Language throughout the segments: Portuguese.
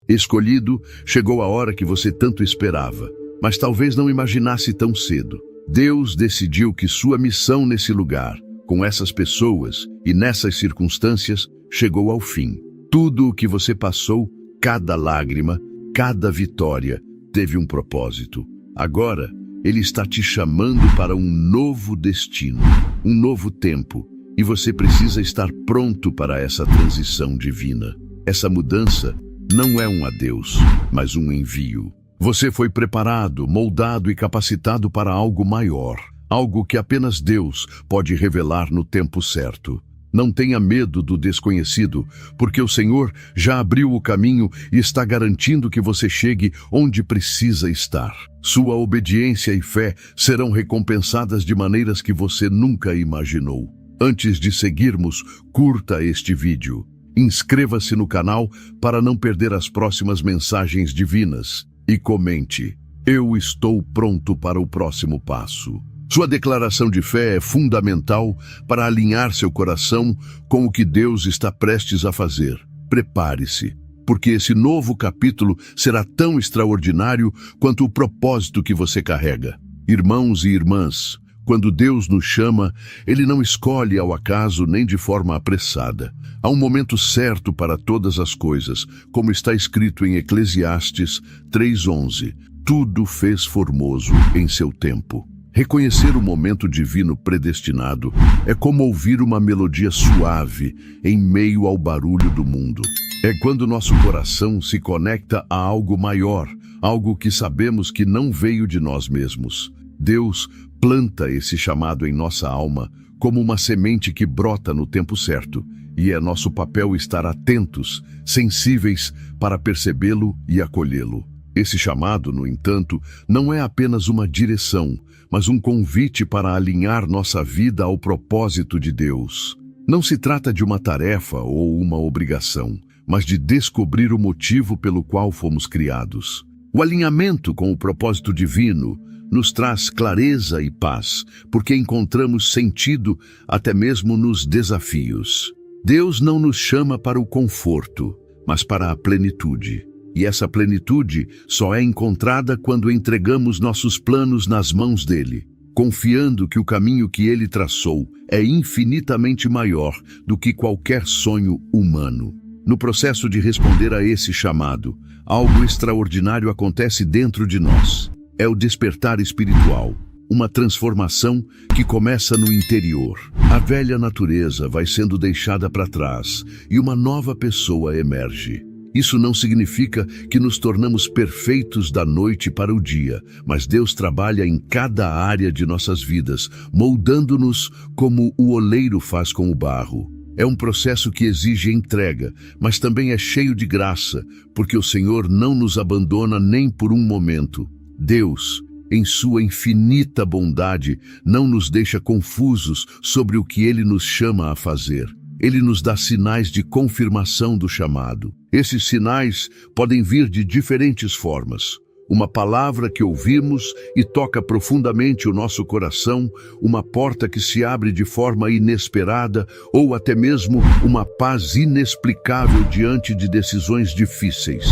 Escolhido, chegou a hora que você tanto esperava, mas talvez não imaginasse tão cedo. Deus decidiu que sua missão nesse lugar, com essas pessoas e nessas circunstâncias, chegou ao fim. Tudo o que você passou, cada lágrima, cada vitória, teve um propósito. Agora, Ele está te chamando para um novo destino, um novo tempo, e você precisa estar pronto para essa transição divina. Essa mudança não é um adeus, mas um envio. Você foi preparado, moldado e capacitado para algo maior, algo que apenas Deus pode revelar no tempo certo. Não tenha medo do desconhecido, porque o Senhor já abriu o caminho e está garantindo que você chegue onde precisa estar. Sua obediência e fé serão recompensadas de maneiras que você nunca imaginou. Antes de seguirmos, curta este vídeo. Inscreva-se no canal para não perder as próximas mensagens divinas. E comente: eu estou pronto para o próximo passo. Sua declaração de fé é fundamental para alinhar seu coração com o que Deus está prestes a fazer. Prepare-se, porque esse novo capítulo será tão extraordinário quanto o propósito que você carrega. Irmãos e irmãs, quando Deus nos chama, Ele não escolhe ao acaso nem de forma apressada. Há um momento certo para todas as coisas, como está escrito em Eclesiastes 3:11. Tudo fez formoso em seu tempo. Reconhecer o momento divino predestinado é como ouvir uma melodia suave em meio ao barulho do mundo. É quando nosso coração se conecta a algo maior, algo que sabemos que não veio de nós mesmos. Deus planta esse chamado em nossa alma como uma semente que brota no tempo certo, e é nosso papel estar atentos, sensíveis para percebê-lo e acolhê-lo. Esse chamado, no entanto, não é apenas uma direção, mas um convite para alinhar nossa vida ao propósito de Deus. Não se trata de uma tarefa ou uma obrigação, mas de descobrir o motivo pelo qual fomos criados. O alinhamento com o propósito divino nos traz clareza e paz, porque encontramos sentido até mesmo nos desafios. Deus não nos chama para o conforto, mas para a plenitude. E essa plenitude só é encontrada quando entregamos nossos planos nas mãos dele, confiando que o caminho que ele traçou é infinitamente maior do que qualquer sonho humano. No processo de responder a esse chamado, algo extraordinário acontece dentro de nós. É o despertar espiritual, uma transformação que começa no interior. A velha natureza vai sendo deixada para trás e uma nova pessoa emerge. Isso não significa que nos tornamos perfeitos da noite para o dia, mas Deus trabalha em cada área de nossas vidas, moldando-nos como o oleiro faz com o barro. É um processo que exige entrega, mas também é cheio de graça, porque o Senhor não nos abandona nem por um momento. Deus, em sua infinita bondade, não nos deixa confusos sobre o que Ele nos chama a fazer. Ele nos dá sinais de confirmação do chamado. Esses sinais podem vir de diferentes formas. Uma palavra que ouvimos e toca profundamente o nosso coração, uma porta que se abre de forma inesperada ou até mesmo uma paz inexplicável diante de decisões difíceis.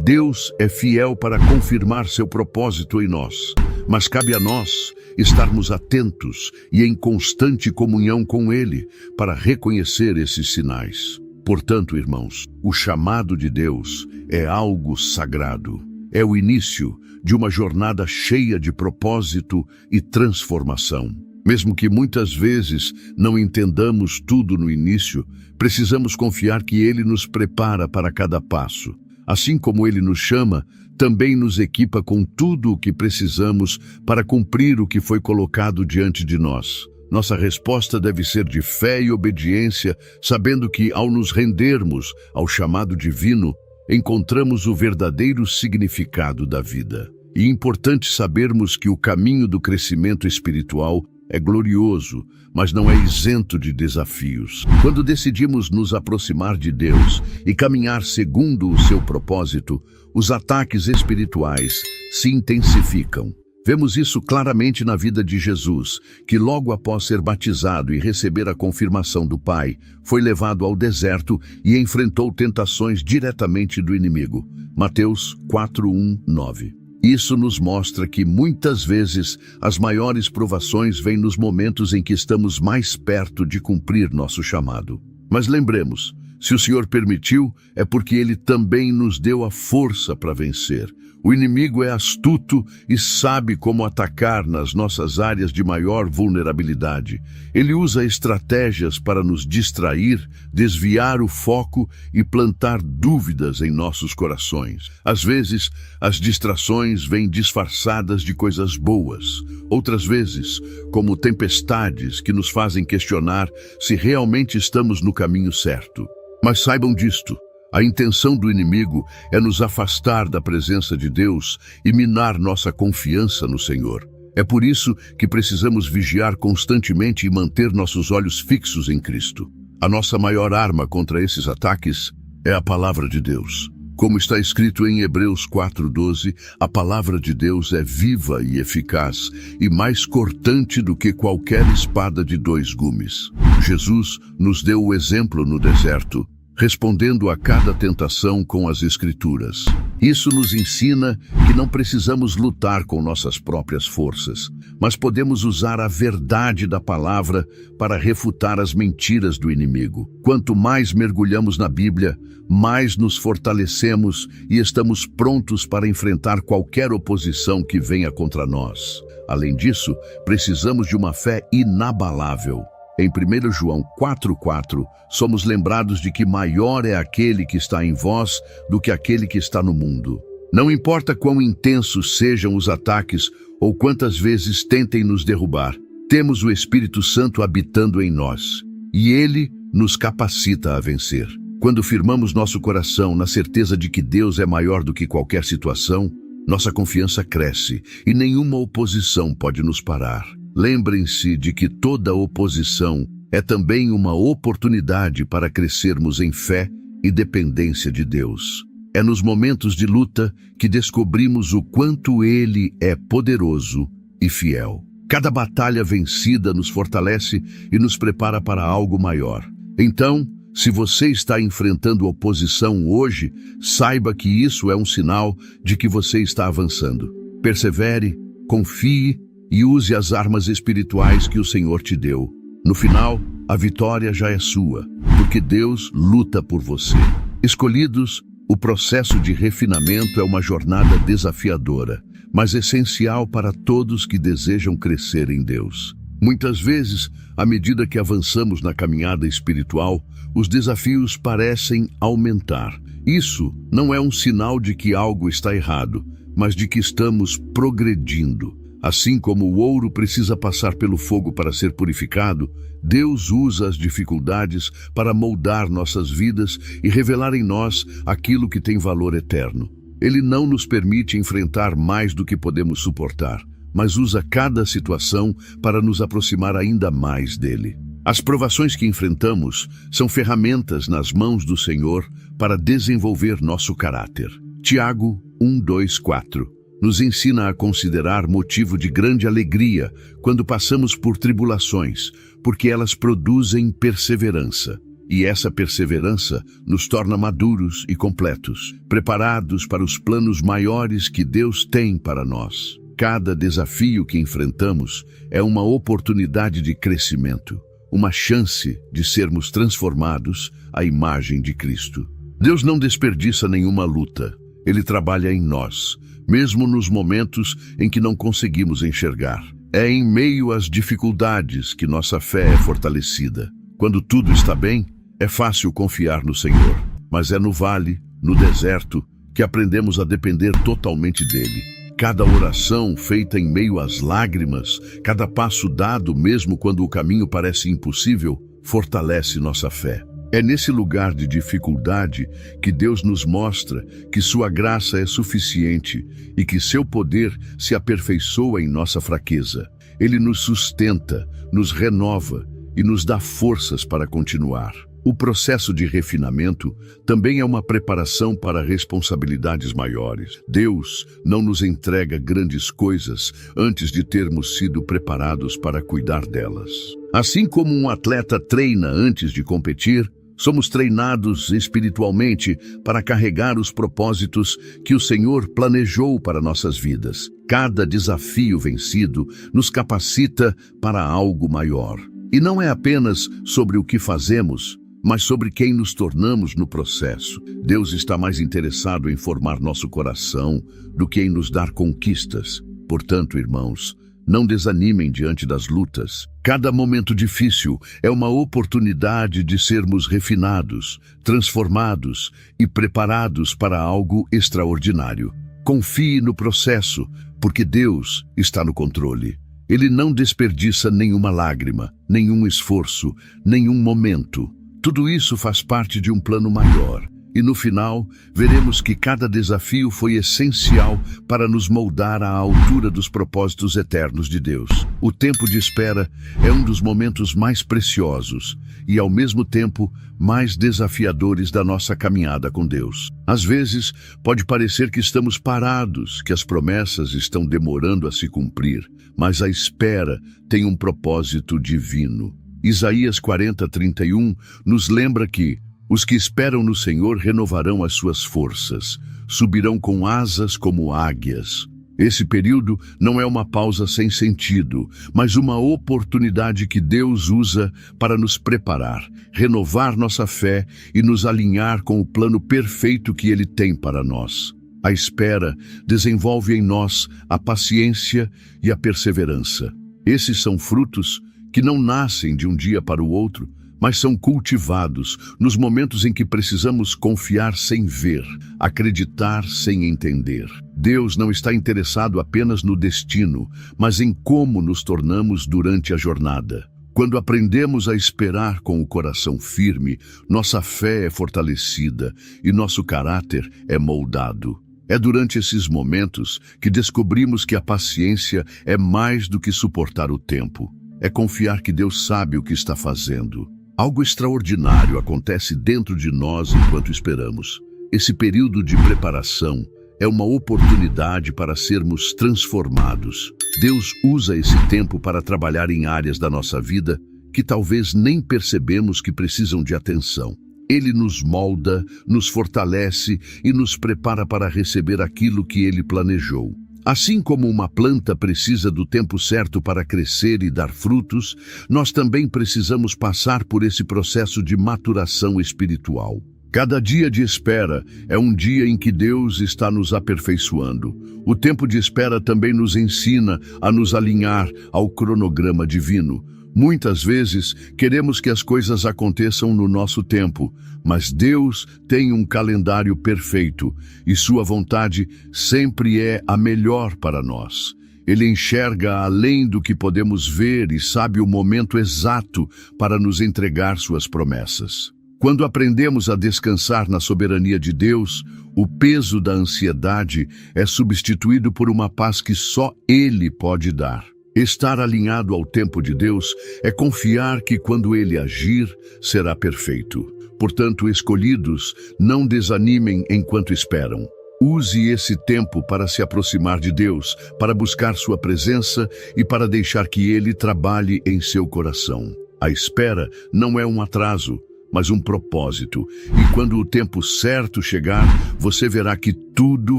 Deus é fiel para confirmar seu propósito em nós, mas cabe a nós estarmos atentos e em constante comunhão com Ele para reconhecer esses sinais. Portanto, irmãos, o chamado de Deus é algo sagrado. É o início de uma jornada cheia de propósito e transformação. Mesmo que muitas vezes não entendamos tudo no início, precisamos confiar que Ele nos prepara para cada passo. Assim como Ele nos chama, também nos equipa com tudo o que precisamos para cumprir o que foi colocado diante de nós. Nossa resposta deve ser de fé e obediência, sabendo que, ao nos rendermos ao chamado divino, encontramos o verdadeiro significado da vida. E é importante sabermos que o caminho do crescimento espiritual é glorioso, mas não é isento de desafios. Quando decidimos nos aproximar de Deus e caminhar segundo o seu propósito, os ataques espirituais se intensificam. Vemos isso claramente na vida de Jesus, que logo após ser batizado e receber a confirmação do Pai, foi levado ao deserto e enfrentou tentações diretamente do inimigo. Mateus 4:1-9. Isso nos mostra que muitas vezes as maiores provações vêm nos momentos em que estamos mais perto de cumprir nosso chamado. Mas lembremos, se o Senhor permitiu, é porque Ele também nos deu a força para vencer. O inimigo é astuto e sabe como atacar nas nossas áreas de maior vulnerabilidade. Ele usa estratégias para nos distrair, desviar o foco e plantar dúvidas em nossos corações. Às vezes, as distrações vêm disfarçadas de coisas boas. Outras vezes, como tempestades que nos fazem questionar se realmente estamos no caminho certo. Mas saibam disto. A intenção do inimigo é nos afastar da presença de Deus e minar nossa confiança no Senhor. É por isso que precisamos vigiar constantemente e manter nossos olhos fixos em Cristo. A nossa maior arma contra esses ataques é a palavra de Deus. Como está escrito em Hebreus 4:12, a palavra de Deus é viva e eficaz e mais cortante do que qualquer espada de 2 gumes. Jesus nos deu o exemplo no deserto, respondendo a cada tentação com as Escrituras. Isso nos ensina que não precisamos lutar com nossas próprias forças, mas podemos usar a verdade da palavra para refutar as mentiras do inimigo. Quanto mais mergulhamos na Bíblia, mais nos fortalecemos e estamos prontos para enfrentar qualquer oposição que venha contra nós. Além disso, precisamos de uma fé inabalável. Em 1 João 4:4, somos lembrados de que maior é aquele que está em vós do que aquele que está no mundo. Não importa quão intensos sejam os ataques ou quantas vezes tentem nos derrubar, temos o Espírito Santo habitando em nós, e Ele nos capacita a vencer. Quando firmamos nosso coração na certeza de que Deus é maior do que qualquer situação, nossa confiança cresce e nenhuma oposição pode nos parar. Lembrem-se de que toda oposição é também uma oportunidade para crescermos em fé e dependência de Deus. É nos momentos de luta que descobrimos o quanto Ele é poderoso e fiel. Cada batalha vencida nos fortalece e nos prepara para algo maior. Então, se você está enfrentando oposição hoje, saiba que isso é um sinal de que você está avançando. Persevere, confie e use as armas espirituais que o Senhor te deu. No final, a vitória já é sua, porque Deus luta por você. Escolhidos, o processo de refinamento é uma jornada desafiadora, mas essencial para todos que desejam crescer em Deus. Muitas vezes, à medida que avançamos na caminhada espiritual, os desafios parecem aumentar. Isso não é um sinal de que algo está errado, mas de que estamos progredindo. Assim como o ouro precisa passar pelo fogo para ser purificado, Deus usa as dificuldades para moldar nossas vidas e revelar em nós aquilo que tem valor eterno. Ele não nos permite enfrentar mais do que podemos suportar, mas usa cada situação para nos aproximar ainda mais dele. As provações que enfrentamos são ferramentas nas mãos do Senhor para desenvolver nosso caráter. Tiago 1:2-4 nos ensina a considerar motivo de grande alegria quando passamos por tribulações, porque elas produzem perseverança. E essa perseverança nos torna maduros e completos, preparados para os planos maiores que Deus tem para nós. Cada desafio que enfrentamos é uma oportunidade de crescimento, uma chance de sermos transformados à imagem de Cristo. Deus não desperdiça nenhuma luta. Ele trabalha em nós, mesmo nos momentos em que não conseguimos enxergar. É em meio às dificuldades que nossa fé é fortalecida. Quando tudo está bem, é fácil confiar no Senhor, mas é no vale, no deserto, que aprendemos a depender totalmente dele. Cada oração feita em meio às lágrimas, cada passo dado mesmo quando o caminho parece impossível, fortalece nossa fé. É nesse lugar de dificuldade que Deus nos mostra que sua graça é suficiente e que seu poder se aperfeiçoa em nossa fraqueza. Ele nos sustenta, nos renova e nos dá forças para continuar. O processo de refinamento também é uma preparação para responsabilidades maiores. Deus não nos entrega grandes coisas antes de termos sido preparados para cuidar delas. Assim como um atleta treina antes de competir, somos treinados espiritualmente para carregar os propósitos que o Senhor planejou para nossas vidas. Cada desafio vencido nos capacita para algo maior. E não é apenas sobre o que fazemos, mas sobre quem nos tornamos no processo. Deus está mais interessado em formar nosso coração do que em nos dar conquistas. Portanto, irmãos, não desanimem diante das lutas. Cada momento difícil é uma oportunidade de sermos refinados, transformados e preparados para algo extraordinário. Confie no processo, porque Deus está no controle. Ele não desperdiça nenhuma lágrima, nenhum esforço, nenhum momento. Tudo isso faz parte de um plano maior. E no final, veremos que cada desafio foi essencial para nos moldar à altura dos propósitos eternos de Deus. O tempo de espera é um dos momentos mais preciosos e, ao mesmo tempo, mais desafiadores da nossa caminhada com Deus. Às vezes, pode parecer que estamos parados, que as promessas estão demorando a se cumprir, mas a espera tem um propósito divino. Isaías 40:31 nos lembra que os que esperam no Senhor renovarão as suas forças, subirão com asas como águias. Esse período não é uma pausa sem sentido, mas uma oportunidade que Deus usa para nos preparar, renovar nossa fé e nos alinhar com o plano perfeito que Ele tem para nós. A espera desenvolve em nós a paciência e a perseverança. Esses são frutos que não nascem de um dia para o outro, mas são cultivados nos momentos em que precisamos confiar sem ver, acreditar sem entender. Deus não está interessado apenas no destino, mas em como nos tornamos durante a jornada. Quando aprendemos a esperar com o coração firme, nossa fé é fortalecida e nosso caráter é moldado. É durante esses momentos que descobrimos que a paciência é mais do que suportar o tempo. É confiar que Deus sabe o que está fazendo. Algo extraordinário acontece dentro de nós enquanto esperamos. Esse período de preparação é uma oportunidade para sermos transformados. Deus usa esse tempo para trabalhar em áreas da nossa vida que talvez nem percebemos que precisam de atenção. Ele nos molda, nos fortalece e nos prepara para receber aquilo que Ele planejou. Assim como uma planta precisa do tempo certo para crescer e dar frutos, nós também precisamos passar por esse processo de maturação espiritual. Cada dia de espera é um dia em que Deus está nos aperfeiçoando. O tempo de espera também nos ensina a nos alinhar ao cronograma divino. Muitas vezes queremos que as coisas aconteçam no nosso tempo, mas Deus tem um calendário perfeito e sua vontade sempre é a melhor para nós. Ele enxerga além do que podemos ver e sabe o momento exato para nos entregar suas promessas. Quando aprendemos a descansar na soberania de Deus, o peso da ansiedade é substituído por uma paz que só Ele pode dar. Estar alinhado ao tempo de Deus é confiar que quando Ele agir, será perfeito. Portanto, escolhidos, não desanimem enquanto esperam. Use esse tempo para se aproximar de Deus, para buscar sua presença e para deixar que Ele trabalhe em seu coração. A espera não é um atraso, mas um propósito. E quando o tempo certo chegar, você verá que tudo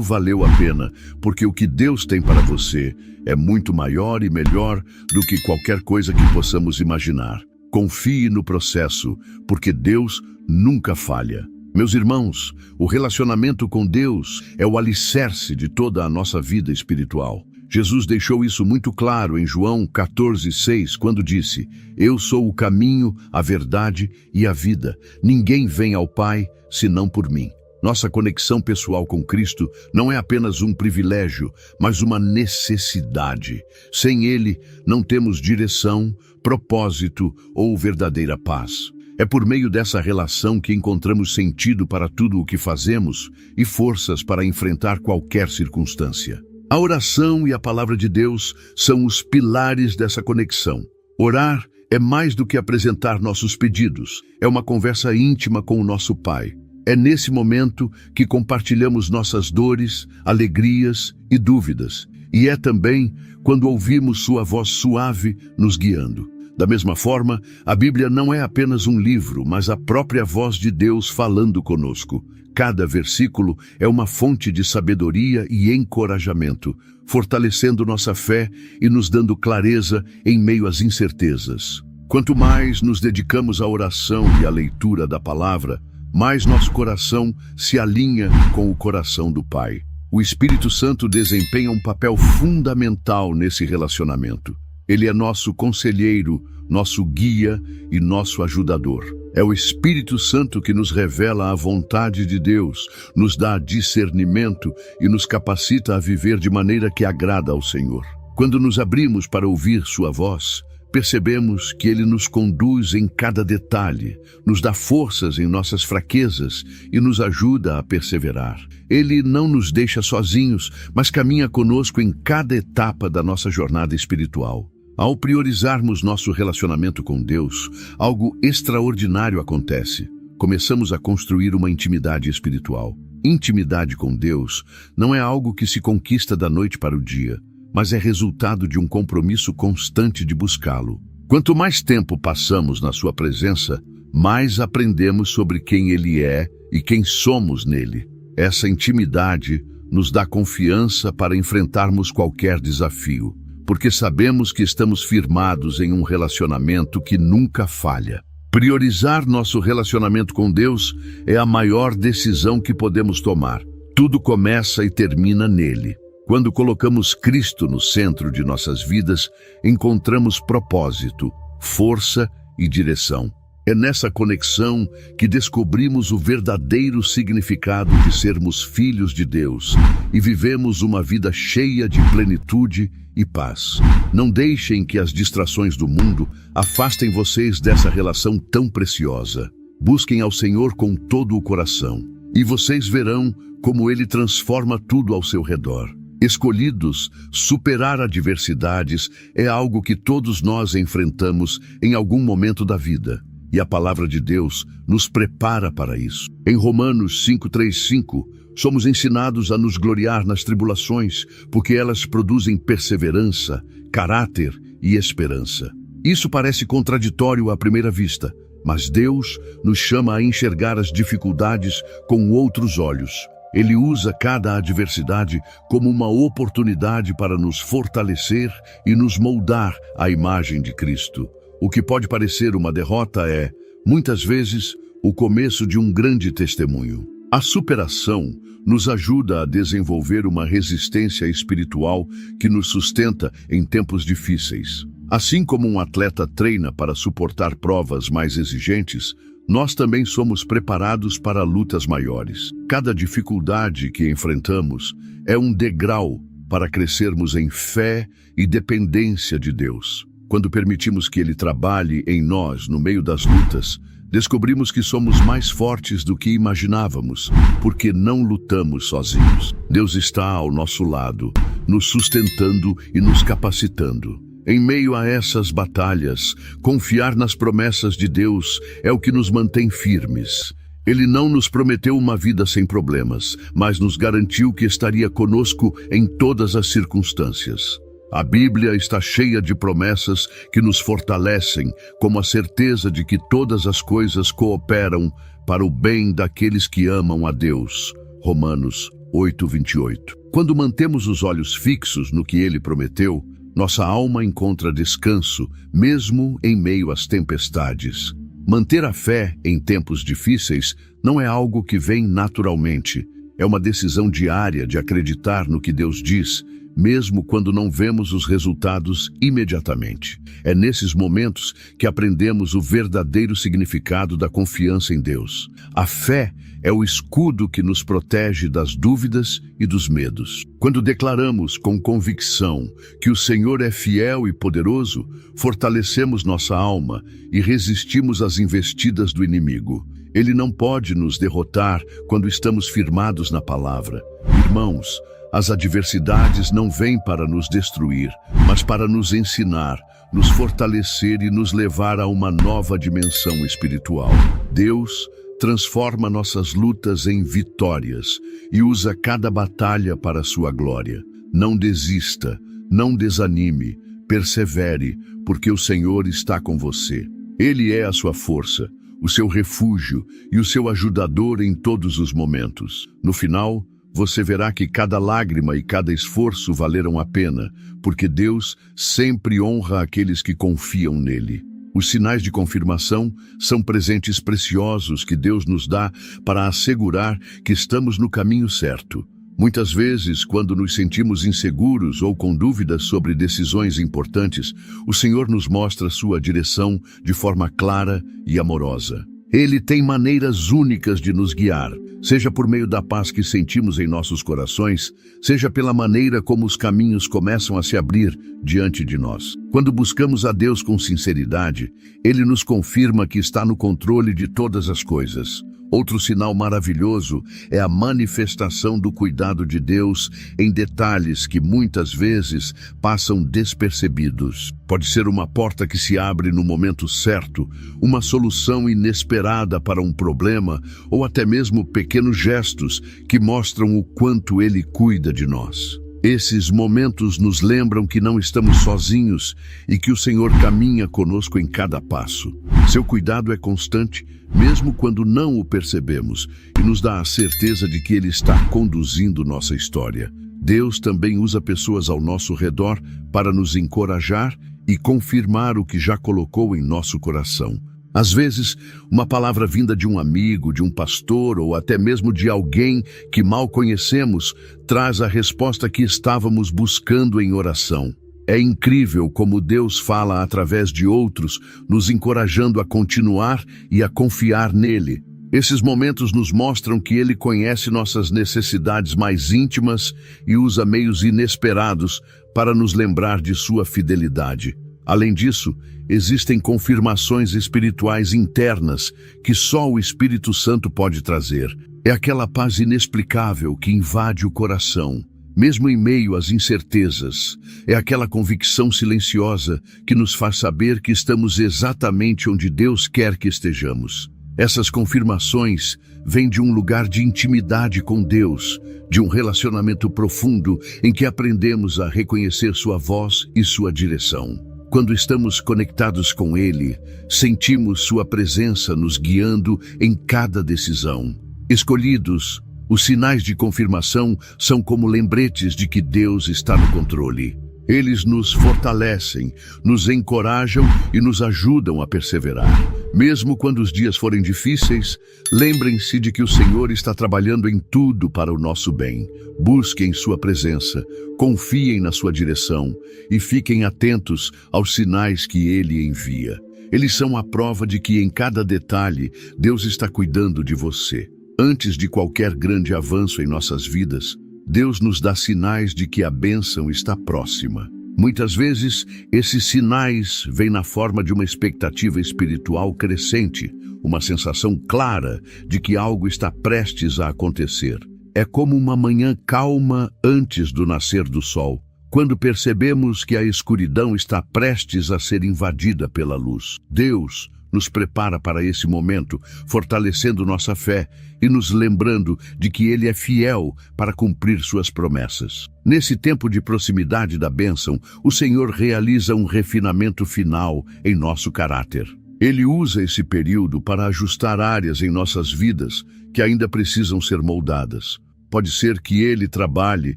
valeu a pena, porque o que Deus tem para você é muito maior e melhor do que qualquer coisa que possamos imaginar. Confie no processo, porque Deus nunca falha. Meus irmãos, o relacionamento com Deus é o alicerce de toda a nossa vida espiritual. Jesus deixou isso muito claro em João 14:6, quando disse: "Eu sou o caminho, a verdade e a vida. Ninguém vem ao Pai senão por mim." Nossa conexão pessoal com Cristo não é apenas um privilégio, mas uma necessidade. Sem Ele, não temos direção, propósito ou verdadeira paz. É por meio dessa relação que encontramos sentido para tudo o que fazemos e forças para enfrentar qualquer circunstância. A oração e a palavra de Deus são os pilares dessa conexão. Orar É mais do que apresentar nossos pedidos, é uma conversa íntima com o nosso Pai. É nesse momento que compartilhamos nossas dores, alegrias e dúvidas. E é também quando ouvimos sua voz suave nos guiando. Da mesma forma, a Bíblia não é apenas um livro, mas a própria voz de Deus falando conosco. Cada versículo é uma fonte de sabedoria e encorajamento, fortalecendo nossa fé e nos dando clareza em meio às incertezas. Quanto mais nos dedicamos à oração e à leitura da palavra, mais nosso coração se alinha com o coração do Pai. O Espírito Santo desempenha um papel fundamental nesse relacionamento. Ele é nosso conselheiro, nosso guia e nosso ajudador. É o Espírito Santo que nos revela a vontade de Deus, nos dá discernimento e nos capacita a viver de maneira que agrada ao Senhor. Quando nos abrimos para ouvir sua voz, percebemos que Ele nos conduz em cada detalhe, nos dá forças em nossas fraquezas e nos ajuda a perseverar. Ele não nos deixa sozinhos, mas caminha conosco em cada etapa da nossa jornada espiritual. Ao priorizarmos nosso relacionamento com Deus, algo extraordinário acontece. Começamos a construir uma intimidade espiritual. Intimidade com Deus não é algo que se conquista da noite para o dia, mas é resultado de um compromisso constante de buscá-lo. Quanto mais tempo passamos na sua presença, mais aprendemos sobre quem Ele é e quem somos nele. Essa intimidade nos dá confiança para enfrentarmos qualquer desafio, porque sabemos que estamos firmados em um relacionamento que nunca falha. Priorizar nosso relacionamento com Deus é a maior decisão que podemos tomar. Tudo começa e termina nele. Quando colocamos Cristo no centro de nossas vidas, encontramos propósito, força e direção. É nessa conexão que descobrimos o verdadeiro significado de sermos filhos de Deus e vivemos uma vida cheia de plenitude e paz. Não deixem que as distrações do mundo afastem vocês dessa relação tão preciosa. Busquem ao Senhor com todo o coração, e vocês verão como Ele transforma tudo ao seu redor. Escolhidos, superar adversidades é algo que todos nós enfrentamos em algum momento da vida, e a palavra de Deus nos prepara para isso. Em Romanos 5:3-5, somos ensinados a nos gloriar nas tribulações, porque elas produzem perseverança, caráter e esperança. Isso parece contraditório à primeira vista, mas Deus nos chama a enxergar as dificuldades com outros olhos. Ele usa cada adversidade como uma oportunidade para nos fortalecer e nos moldar à imagem de Cristo. O que pode parecer uma derrota é, muitas vezes, o começo de um grande testemunho. A superação nos ajuda a desenvolver uma resistência espiritual que nos sustenta em tempos difíceis. Assim como um atleta treina para suportar provas mais exigentes, nós também somos preparados para lutas maiores. Cada dificuldade que enfrentamos é um degrau para crescermos em fé e dependência de Deus. Quando permitimos que Ele trabalhe em nós no meio das lutas, descobrimos que somos mais fortes do que imaginávamos, porque não lutamos sozinhos. Deus está ao nosso lado, nos sustentando e nos capacitando. Em meio a essas batalhas, confiar nas promessas de Deus é o que nos mantém firmes. Ele não nos prometeu uma vida sem problemas, mas nos garantiu que estaria conosco em todas as circunstâncias. A Bíblia está cheia de promessas que nos fortalecem, como a certeza de que todas as coisas cooperam para o bem daqueles que amam a Deus. Romanos 8:28. Quando mantemos os olhos fixos no que Ele prometeu, nossa alma encontra descanso, mesmo em meio às tempestades. Manter a fé em tempos difíceis não é algo que vem naturalmente. É uma decisão diária de acreditar no que Deus diz, mesmo quando não vemos os resultados imediatamente. É nesses momentos que aprendemos o verdadeiro significado da confiança em Deus. A fé é o escudo que nos protege das dúvidas e dos medos. Quando declaramos com convicção que o Senhor é fiel e poderoso, fortalecemos nossa alma e resistimos às investidas do inimigo. Ele não pode nos derrotar quando estamos firmados na palavra. Irmãos, as adversidades não vêm para nos destruir, mas para nos ensinar. nos fortalecer e nos levar a uma nova dimensão espiritual. Deus transforma nossas lutas em vitórias e usa cada batalha para a sua glória. Não desista, não desanime, persevere, porque o Senhor está com você. Ele é a sua força, o seu refúgio e o seu ajudador em todos os momentos. No final, você verá que cada lágrima e cada esforço valeram a pena, porque Deus sempre honra aqueles que confiam nele. Os sinais de confirmação são presentes preciosos que Deus nos dá para assegurar que estamos no caminho certo. Muitas vezes, quando nos sentimos inseguros ou com dúvidas sobre decisões importantes, o Senhor nos mostra sua direção de forma clara e amorosa. Ele tem maneiras únicas de nos guiar, seja por meio da paz que sentimos em nossos corações, seja pela maneira como os caminhos começam a se abrir diante de nós. Quando buscamos a Deus com sinceridade, Ele nos confirma que está no controle de todas as coisas. Outro sinal maravilhoso é a manifestação do cuidado de Deus em detalhes que muitas vezes passam despercebidos. Pode ser uma porta que se abre no momento certo, uma solução inesperada para um problema, ou até mesmo pequenos gestos que mostram o quanto Ele cuida de nós. Esses momentos nos lembram que não estamos sozinhos e que o Senhor caminha conosco em cada passo. Seu cuidado é constante, mesmo quando não o percebemos, e nos dá a certeza de que Ele está conduzindo nossa história. Deus também usa pessoas ao nosso redor para nos encorajar e confirmar o que já colocou em nosso coração. Às vezes, uma palavra vinda de um amigo, de um pastor ou até mesmo de alguém que mal conhecemos traz a resposta que estávamos buscando em oração. É incrível como Deus fala através de outros, nos encorajando a continuar e a confiar nele. Esses momentos nos mostram que Ele conhece nossas necessidades mais íntimas e usa meios inesperados para nos lembrar de sua fidelidade. Além disso, existem confirmações espirituais internas que só o Espírito Santo pode trazer. É aquela paz inexplicável que invade o coração, mesmo em meio às incertezas. É aquela convicção silenciosa que nos faz saber que estamos exatamente onde Deus quer que estejamos. Essas confirmações vêm de um lugar de intimidade com Deus, de um relacionamento profundo em que aprendemos a reconhecer sua voz e sua direção. Quando estamos conectados com Ele, sentimos sua presença nos guiando em cada decisão. Escolhidos, os sinais de confirmação são como lembretes de que Deus está no controle. Eles nos fortalecem, nos encorajam e nos ajudam a perseverar. Mesmo quando os dias forem difíceis, lembrem-se de que o Senhor está trabalhando em tudo para o nosso bem. Busquem sua presença, confiem na sua direção e fiquem atentos aos sinais que Ele envia. Eles são a prova de que em cada detalhe Deus está cuidando de você. Antes de qualquer grande avanço em nossas vidas, Deus nos dá sinais de que a bênção está próxima. Muitas vezes, esses sinais vêm na forma de uma expectativa espiritual crescente, uma sensação clara de que algo está prestes a acontecer. É como uma manhã calma antes do nascer do sol, quando percebemos que a escuridão está prestes a ser invadida pela luz. Deus nos prepara para esse momento, fortalecendo nossa fé e nos lembrando de que Ele é fiel para cumprir suas promessas. Nesse tempo de proximidade da bênção, o Senhor realiza um refinamento final em nosso caráter. Ele usa esse período para ajustar áreas em nossas vidas que ainda precisam ser moldadas. Pode ser que Ele trabalhe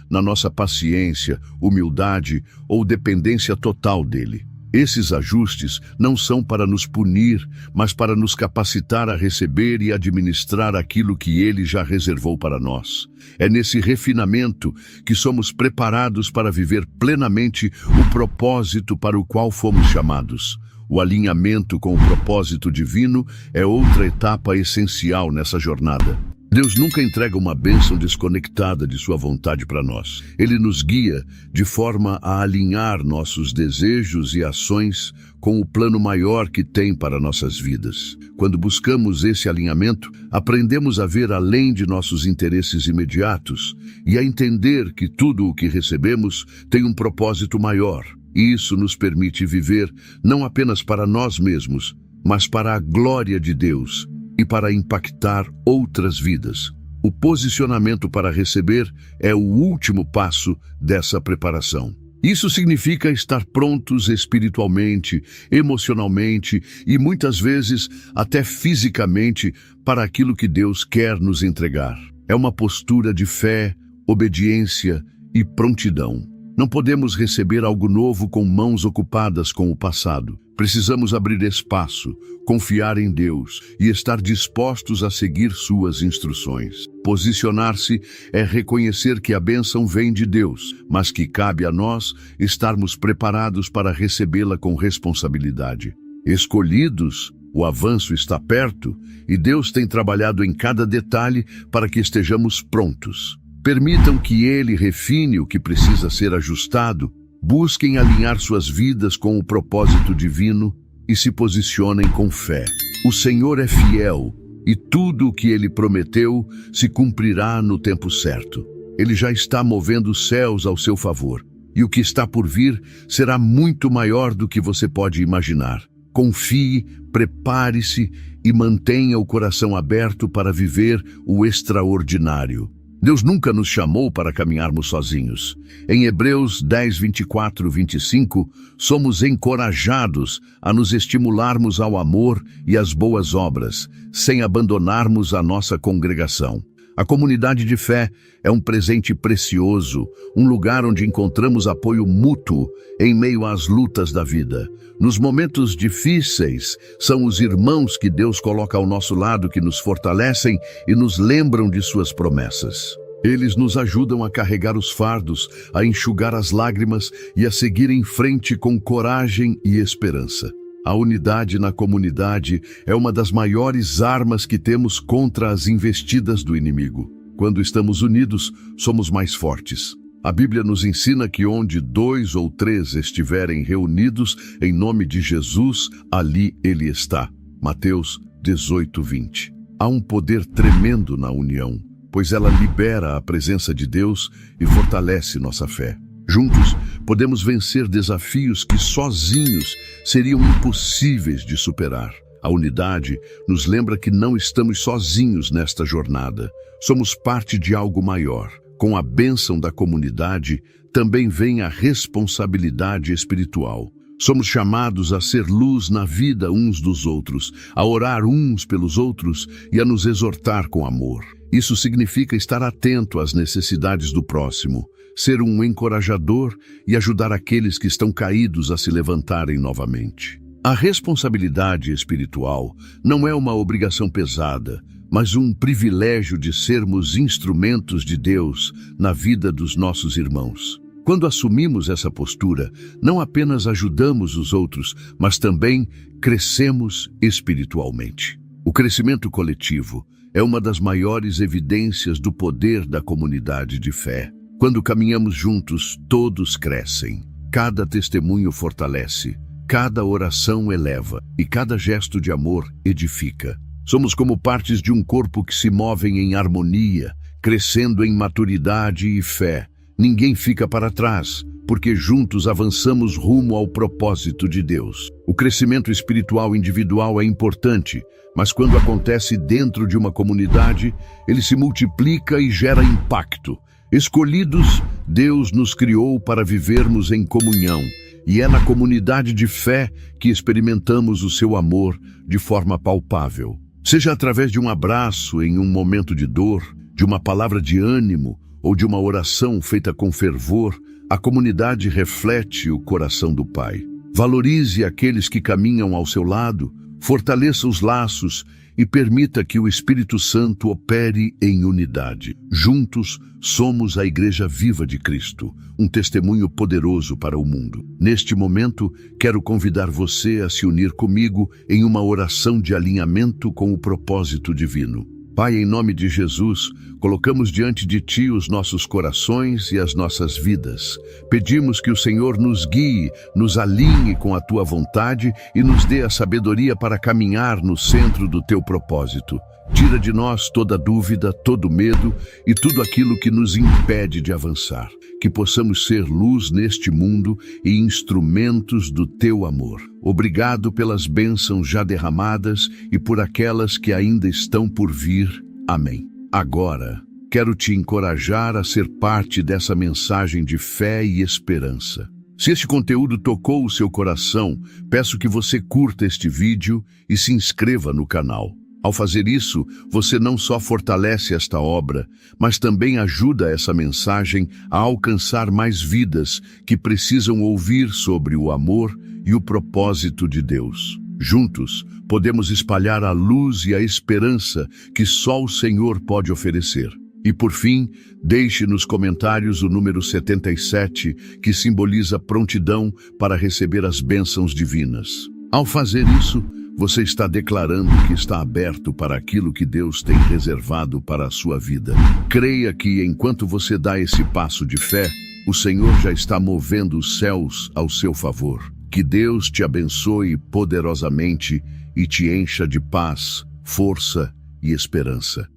na nossa paciência, humildade ou dependência total dEle. Esses ajustes não são para nos punir, mas para nos capacitar a receber e administrar aquilo que Ele já reservou para nós. É nesse refinamento que somos preparados para viver plenamente o propósito para o qual fomos chamados. O alinhamento com o propósito divino é outra etapa essencial nessa jornada. Deus nunca entrega uma bênção desconectada de sua vontade para nós. Ele nos guia de forma a alinhar nossos desejos e ações com o plano maior que tem para nossas vidas. Quando buscamos esse alinhamento, aprendemos a ver além de nossos interesses imediatos e a entender que tudo o que recebemos tem um propósito maior. E isso nos permite viver não apenas para nós mesmos, mas para a glória de Deus e para impactar outras vidas. O posicionamento para receber é o último passo dessa preparação. Isso significa estar prontos espiritualmente, emocionalmente e muitas vezes até fisicamente para aquilo que Deus quer nos entregar. É uma postura de fé, obediência e prontidão. Não podemos receber algo novo com mãos ocupadas com o passado. Precisamos abrir espaço, confiar em Deus e estar dispostos a seguir suas instruções. Posicionar-se é reconhecer que a bênção vem de Deus, mas que cabe a nós estarmos preparados para recebê-la com responsabilidade. Escolhidos, o avanço está perto e Deus tem trabalhado em cada detalhe para que estejamos prontos. Permitam que Ele refine o que precisa ser ajustado, busquem alinhar suas vidas com o propósito divino e se posicionem com fé. O Senhor é fiel e tudo o que Ele prometeu se cumprirá no tempo certo. Ele já está movendo os céus ao seu favor e o que está por vir será muito maior do que você pode imaginar. Confie, prepare-se e mantenha o coração aberto para viver o extraordinário. Deus nunca nos chamou para caminharmos sozinhos. Em Hebreus 10, 24, 25, somos encorajados a nos estimularmos ao amor e às boas obras, sem abandonarmos a nossa congregação. A comunidade de fé é um presente precioso, um lugar onde encontramos apoio mútuo em meio às lutas da vida. Nos momentos difíceis, são os irmãos que Deus coloca ao nosso lado que nos fortalecem e nos lembram de suas promessas. Eles nos ajudam a carregar os fardos, a enxugar as lágrimas e a seguir em frente com coragem e esperança. A unidade na comunidade é uma das maiores armas que temos contra as investidas do inimigo. Quando estamos unidos, somos mais fortes. A Bíblia nos ensina que onde 2 ou 3 estiverem reunidos em nome de Jesus, ali Ele está. Mateus 18, 20. Há um poder tremendo na união, pois ela libera a presença de Deus e fortalece nossa fé. Juntos, podemos vencer desafios que sozinhos seriam impossíveis de superar. A unidade nos lembra que não estamos sozinhos nesta jornada. Somos parte de algo maior. Com a bênção da comunidade, também vem a responsabilidade espiritual. Somos chamados a ser luz na vida uns dos outros, a orar uns pelos outros e a nos exortar com amor. Isso significa estar atento às necessidades do próximo, ser um encorajador e ajudar aqueles que estão caídos a se levantarem novamente. A responsabilidade espiritual não é uma obrigação pesada, mas um privilégio de sermos instrumentos de Deus na vida dos nossos irmãos. Quando assumimos essa postura, não apenas ajudamos os outros, mas também crescemos espiritualmente. O crescimento coletivo é uma das maiores evidências do poder da comunidade de fé. Quando caminhamos juntos, todos crescem. Cada testemunho fortalece, cada oração eleva e cada gesto de amor edifica. Somos como partes de um corpo que se movem em harmonia, crescendo em maturidade e fé. Ninguém fica para trás, porque juntos avançamos rumo ao propósito de Deus. O crescimento espiritual individual é importante, mas quando acontece dentro de uma comunidade, ele se multiplica e gera impacto. Escolhidos, Deus nos criou para vivermos em comunhão, e é na comunidade de fé que experimentamos o seu amor de forma palpável. Seja através de um abraço em um momento de dor, de uma palavra de ânimo ou de uma oração feita com fervor, a comunidade reflete o coração do Pai. Valorize aqueles que caminham ao seu lado, fortaleça os laços e permita que o Espírito Santo opere em unidade. Juntos, somos a Igreja Viva de Cristo, um testemunho poderoso para o mundo. Neste momento, quero convidar você a se unir comigo em uma oração de alinhamento com o propósito divino. Pai, em nome de Jesus, colocamos diante de Ti os nossos corações e as nossas vidas. Pedimos que o Senhor nos guie, nos alinhe com a Tua vontade e nos dê a sabedoria para caminhar no centro do Teu propósito. Tira de nós toda dúvida, todo medo e tudo aquilo que nos impede de avançar. que possamos ser luz neste mundo e instrumentos do teu amor. Obrigado pelas bênçãos já derramadas e por aquelas que ainda estão por vir. Amém. Agora, quero te encorajar a ser parte dessa mensagem de fé e esperança. Se este conteúdo tocou o seu coração, peço que você curta este vídeo e se inscreva no canal. Ao fazer isso, você não só fortalece esta obra, mas também ajuda essa mensagem a alcançar mais vidas que precisam ouvir sobre o amor e o propósito de Deus. Juntos, podemos espalhar a luz e a esperança que só o Senhor pode oferecer. E por fim, deixe nos comentários o número 77, que simboliza prontidão para receber as bênçãos divinas. Ao fazer isso, você está declarando que está aberto para aquilo que Deus tem reservado para a sua vida. Creia que, enquanto você dá esse passo de fé, o Senhor já está movendo os céus ao seu favor. Que Deus te abençoe poderosamente e te encha de paz, força e esperança.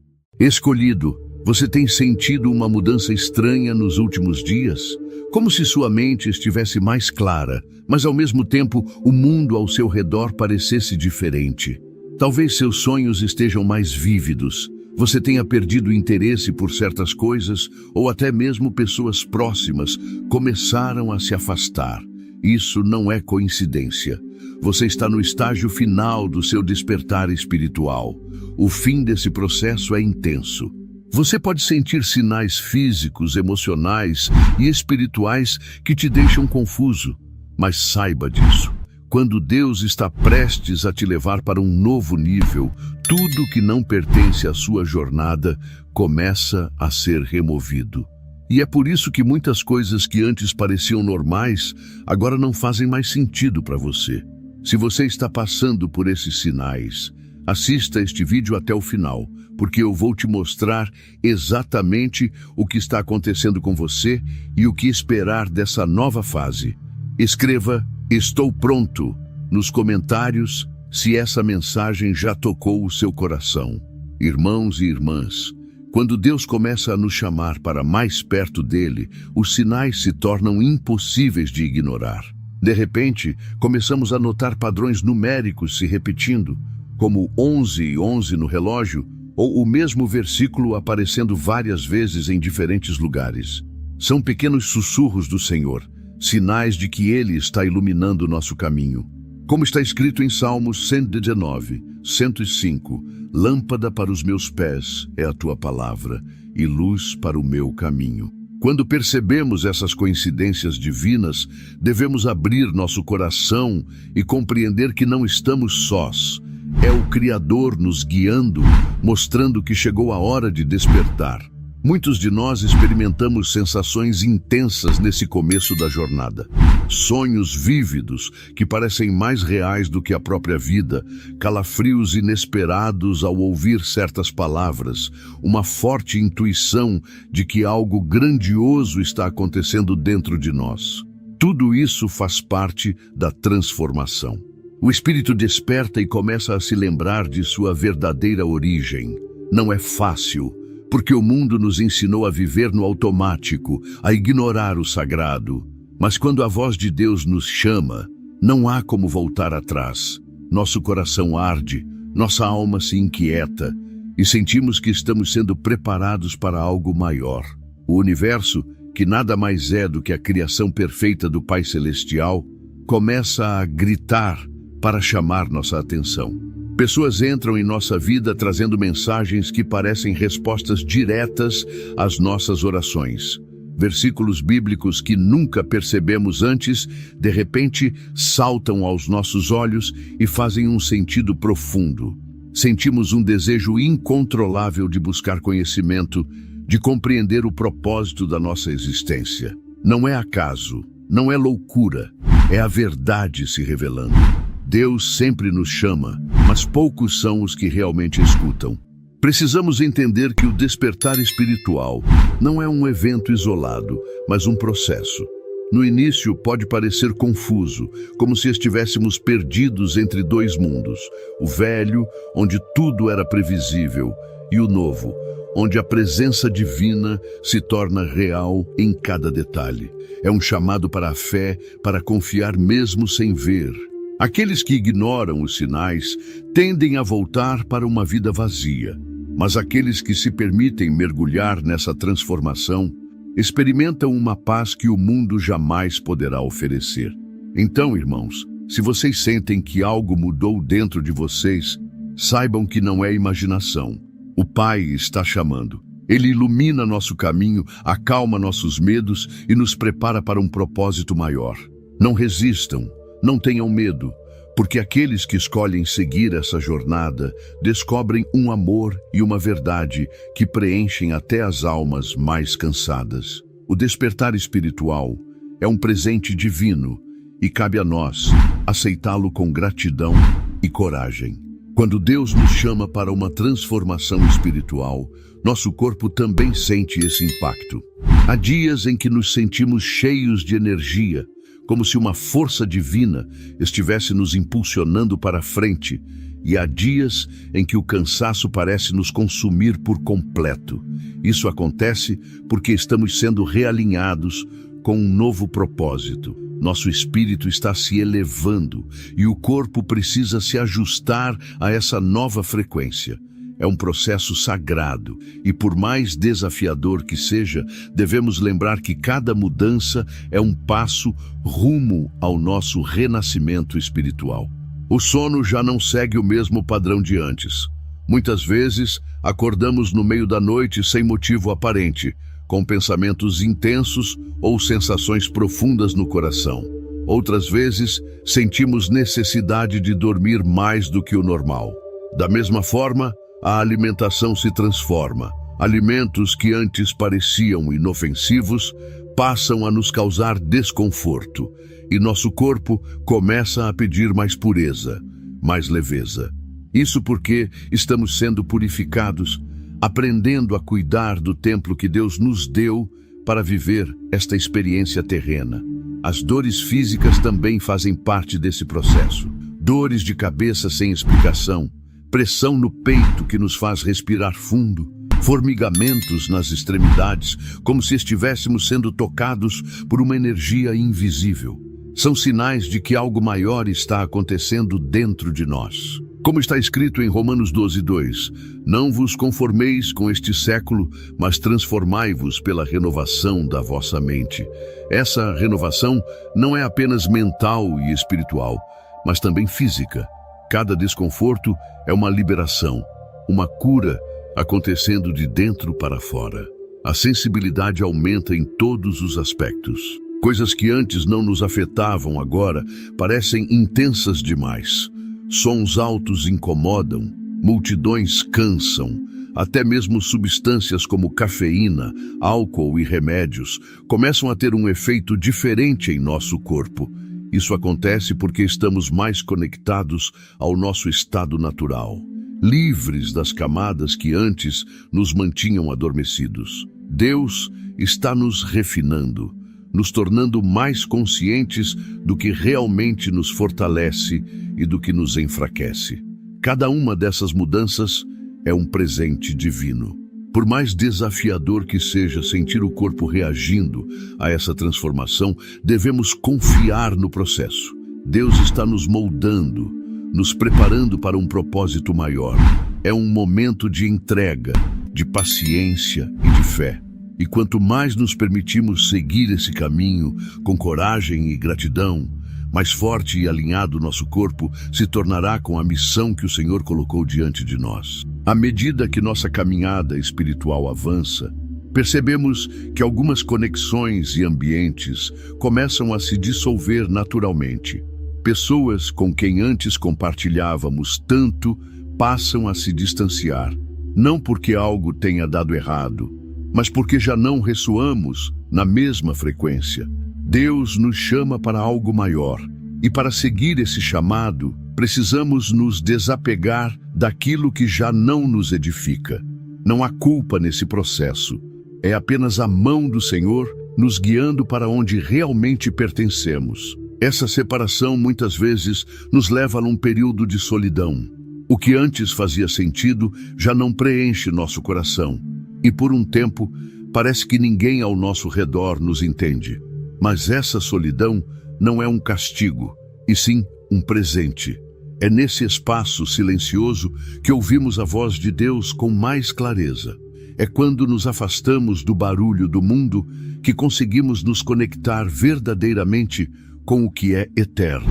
Escolhido, você tem sentido uma mudança estranha nos últimos dias? Como se sua mente estivesse mais clara, mas ao mesmo tempo o mundo ao seu redor parecesse diferente. Talvez seus sonhos estejam mais vívidos, você tenha perdido interesse por certas coisas ou até mesmo pessoas próximas começaram a se afastar. Isso não é coincidência. Você está no estágio final do seu despertar espiritual. O fim desse processo é intenso. Você pode sentir sinais físicos, emocionais e espirituais que te deixam confuso. Mas saiba disso. Quando Deus está prestes a te levar para um novo nível, tudo que não pertence à sua jornada começa a ser removido. E é por isso que muitas coisas que antes pareciam normais, agora não fazem mais sentido para você. Se você está passando por esses sinais, assista este vídeo até o final, porque eu vou te mostrar exatamente o que está acontecendo com você e o que esperar dessa nova fase. Escreva "Estou pronto" nos comentários se essa mensagem já tocou o seu coração. Irmãos e irmãs, quando Deus começa a nos chamar para mais perto dele, os sinais se tornam impossíveis de ignorar. De repente, começamos a notar padrões numéricos se repetindo, como 11 e 11 no relógio, ou o mesmo versículo aparecendo várias vezes em diferentes lugares. São pequenos sussurros do Senhor, sinais de que Ele está iluminando o nosso caminho. Como está escrito em Salmos 119, 105, "Lâmpada para os meus pés é a tua palavra, e luz para o meu caminho." Quando percebemos essas coincidências divinas, devemos abrir nosso coração e compreender que não estamos sós. É o Criador nos guiando, mostrando que chegou a hora de despertar. Muitos de nós experimentamos sensações intensas nesse começo da jornada. Sonhos vívidos que parecem mais reais do que a própria vida, calafrios inesperados ao ouvir certas palavras, uma forte intuição de que algo grandioso está acontecendo dentro de nós. Tudo isso faz parte da transformação. O espírito desperta e começa a se lembrar de sua verdadeira origem. Não é fácil, porque o mundo nos ensinou a viver no automático, a ignorar o sagrado. Mas quando a voz de Deus nos chama, não há como voltar atrás. Nosso coração arde, nossa alma se inquieta e sentimos que estamos sendo preparados para algo maior. O universo, que nada mais é do que a criação perfeita do Pai Celestial, começa a gritar para chamar nossa atenção. Pessoas entram em nossa vida trazendo mensagens que parecem respostas diretas às nossas orações. Versículos bíblicos que nunca percebemos antes, de repente, saltam aos nossos olhos e fazem um sentido profundo. Sentimos um desejo incontrolável de buscar conhecimento, de compreender o propósito da nossa existência. Não é acaso, não é loucura, é a verdade se revelando. Deus sempre nos chama, mas poucos são os que realmente escutam. Precisamos entender que o despertar espiritual não é um evento isolado, mas um processo. No início pode parecer confuso, como se estivéssemos perdidos entre dois mundos. O velho, onde tudo era previsível, e o novo, onde a presença divina se torna real em cada detalhe. É um chamado para a fé, para confiar mesmo sem ver. Aqueles que ignoram os sinais tendem a voltar para uma vida vazia, mas aqueles que se permitem mergulhar nessa transformação experimentam uma paz que o mundo jamais poderá oferecer. Então, irmãos, se vocês sentem que algo mudou dentro de vocês, saibam que não é imaginação. O Pai está chamando. Ele ilumina nosso caminho, acalma nossos medos e nos prepara para um propósito maior. Não resistam, não tenham medo, porque aqueles que escolhem seguir essa jornada descobrem um amor e uma verdade que preenchem até as almas mais cansadas. O despertar espiritual é um presente divino e cabe a nós aceitá-lo com gratidão e coragem. Quando Deus nos chama para uma transformação espiritual, nosso corpo também sente esse impacto. Há dias em que nos sentimos cheios de energia, como se uma força divina estivesse nos impulsionando para a frente, e há dias em que o cansaço parece nos consumir por completo. Isso acontece porque estamos sendo realinhados com um novo propósito. Nosso espírito está se elevando e o corpo precisa se ajustar a essa nova frequência. É um processo sagrado e, por mais desafiador que seja, devemos lembrar que cada mudança é um passo rumo ao nosso renascimento espiritual. O sono já não segue o mesmo padrão de antes. Muitas vezes, acordamos no meio da noite sem motivo aparente, com pensamentos intensos ou sensações profundas no coração. Outras vezes, sentimos necessidade de dormir mais do que o normal. Da mesma forma, a alimentação se transforma. Alimentos que antes pareciam inofensivos passam a nos causar desconforto, e nosso corpo começa a pedir mais pureza, mais leveza. Isso porque estamos sendo purificados, aprendendo a cuidar do templo que Deus nos deu para viver esta experiência terrena. As dores físicas também fazem parte desse processo. Dores de cabeça sem explicação, pressão no peito que nos faz respirar fundo, formigamentos nas extremidades, como se estivéssemos sendo tocados por uma energia invisível. São sinais de que algo maior está acontecendo dentro de nós. Como está escrito em Romanos 12:2, não vos conformeis com este século, mas transformai-vos pela renovação da vossa mente. Essa renovação não é apenas mental e espiritual, mas também física. Cada desconforto é uma liberação, uma cura acontecendo de dentro para fora. A sensibilidade aumenta em todos os aspectos. Coisas que antes não nos afetavam agora parecem intensas demais. Sons altos incomodam, multidões cansam, até mesmo substâncias como cafeína, álcool e remédios começam a ter um efeito diferente em nosso corpo. Isso acontece porque estamos mais conectados ao nosso estado natural, livres das camadas que antes nos mantinham adormecidos. Deus está nos refinando, nos tornando mais conscientes do que realmente nos fortalece e do que nos enfraquece. Cada uma dessas mudanças é um presente divino. Por mais desafiador que seja sentir o corpo reagindo a essa transformação, devemos confiar no processo. Deus está nos moldando, nos preparando para um propósito maior. É um momento de entrega, de paciência e de fé. E quanto mais nos permitimos seguir esse caminho com coragem e gratidão, mais forte e alinhado nosso corpo se tornará com a missão que o Senhor colocou diante de nós. À medida que nossa caminhada espiritual avança, percebemos que algumas conexões e ambientes começam a se dissolver naturalmente. Pessoas com quem antes compartilhávamos tanto passam a se distanciar, não porque algo tenha dado errado, mas porque já não ressoamos na mesma frequência. Deus nos chama para algo maior, e para seguir esse chamado, precisamos nos desapegar daquilo que já não nos edifica. Não há culpa nesse processo. É apenas a mão do Senhor nos guiando para onde realmente pertencemos. Essa separação muitas vezes nos leva a um período de solidão. O que antes fazia sentido já não preenche nosso coração. E por um tempo, parece que ninguém ao nosso redor nos entende. Mas essa solidão não é um castigo, e sim um presente. É nesse espaço silencioso que ouvimos a voz de Deus com mais clareza. É quando nos afastamos do barulho do mundo que conseguimos nos conectar verdadeiramente com o que é eterno.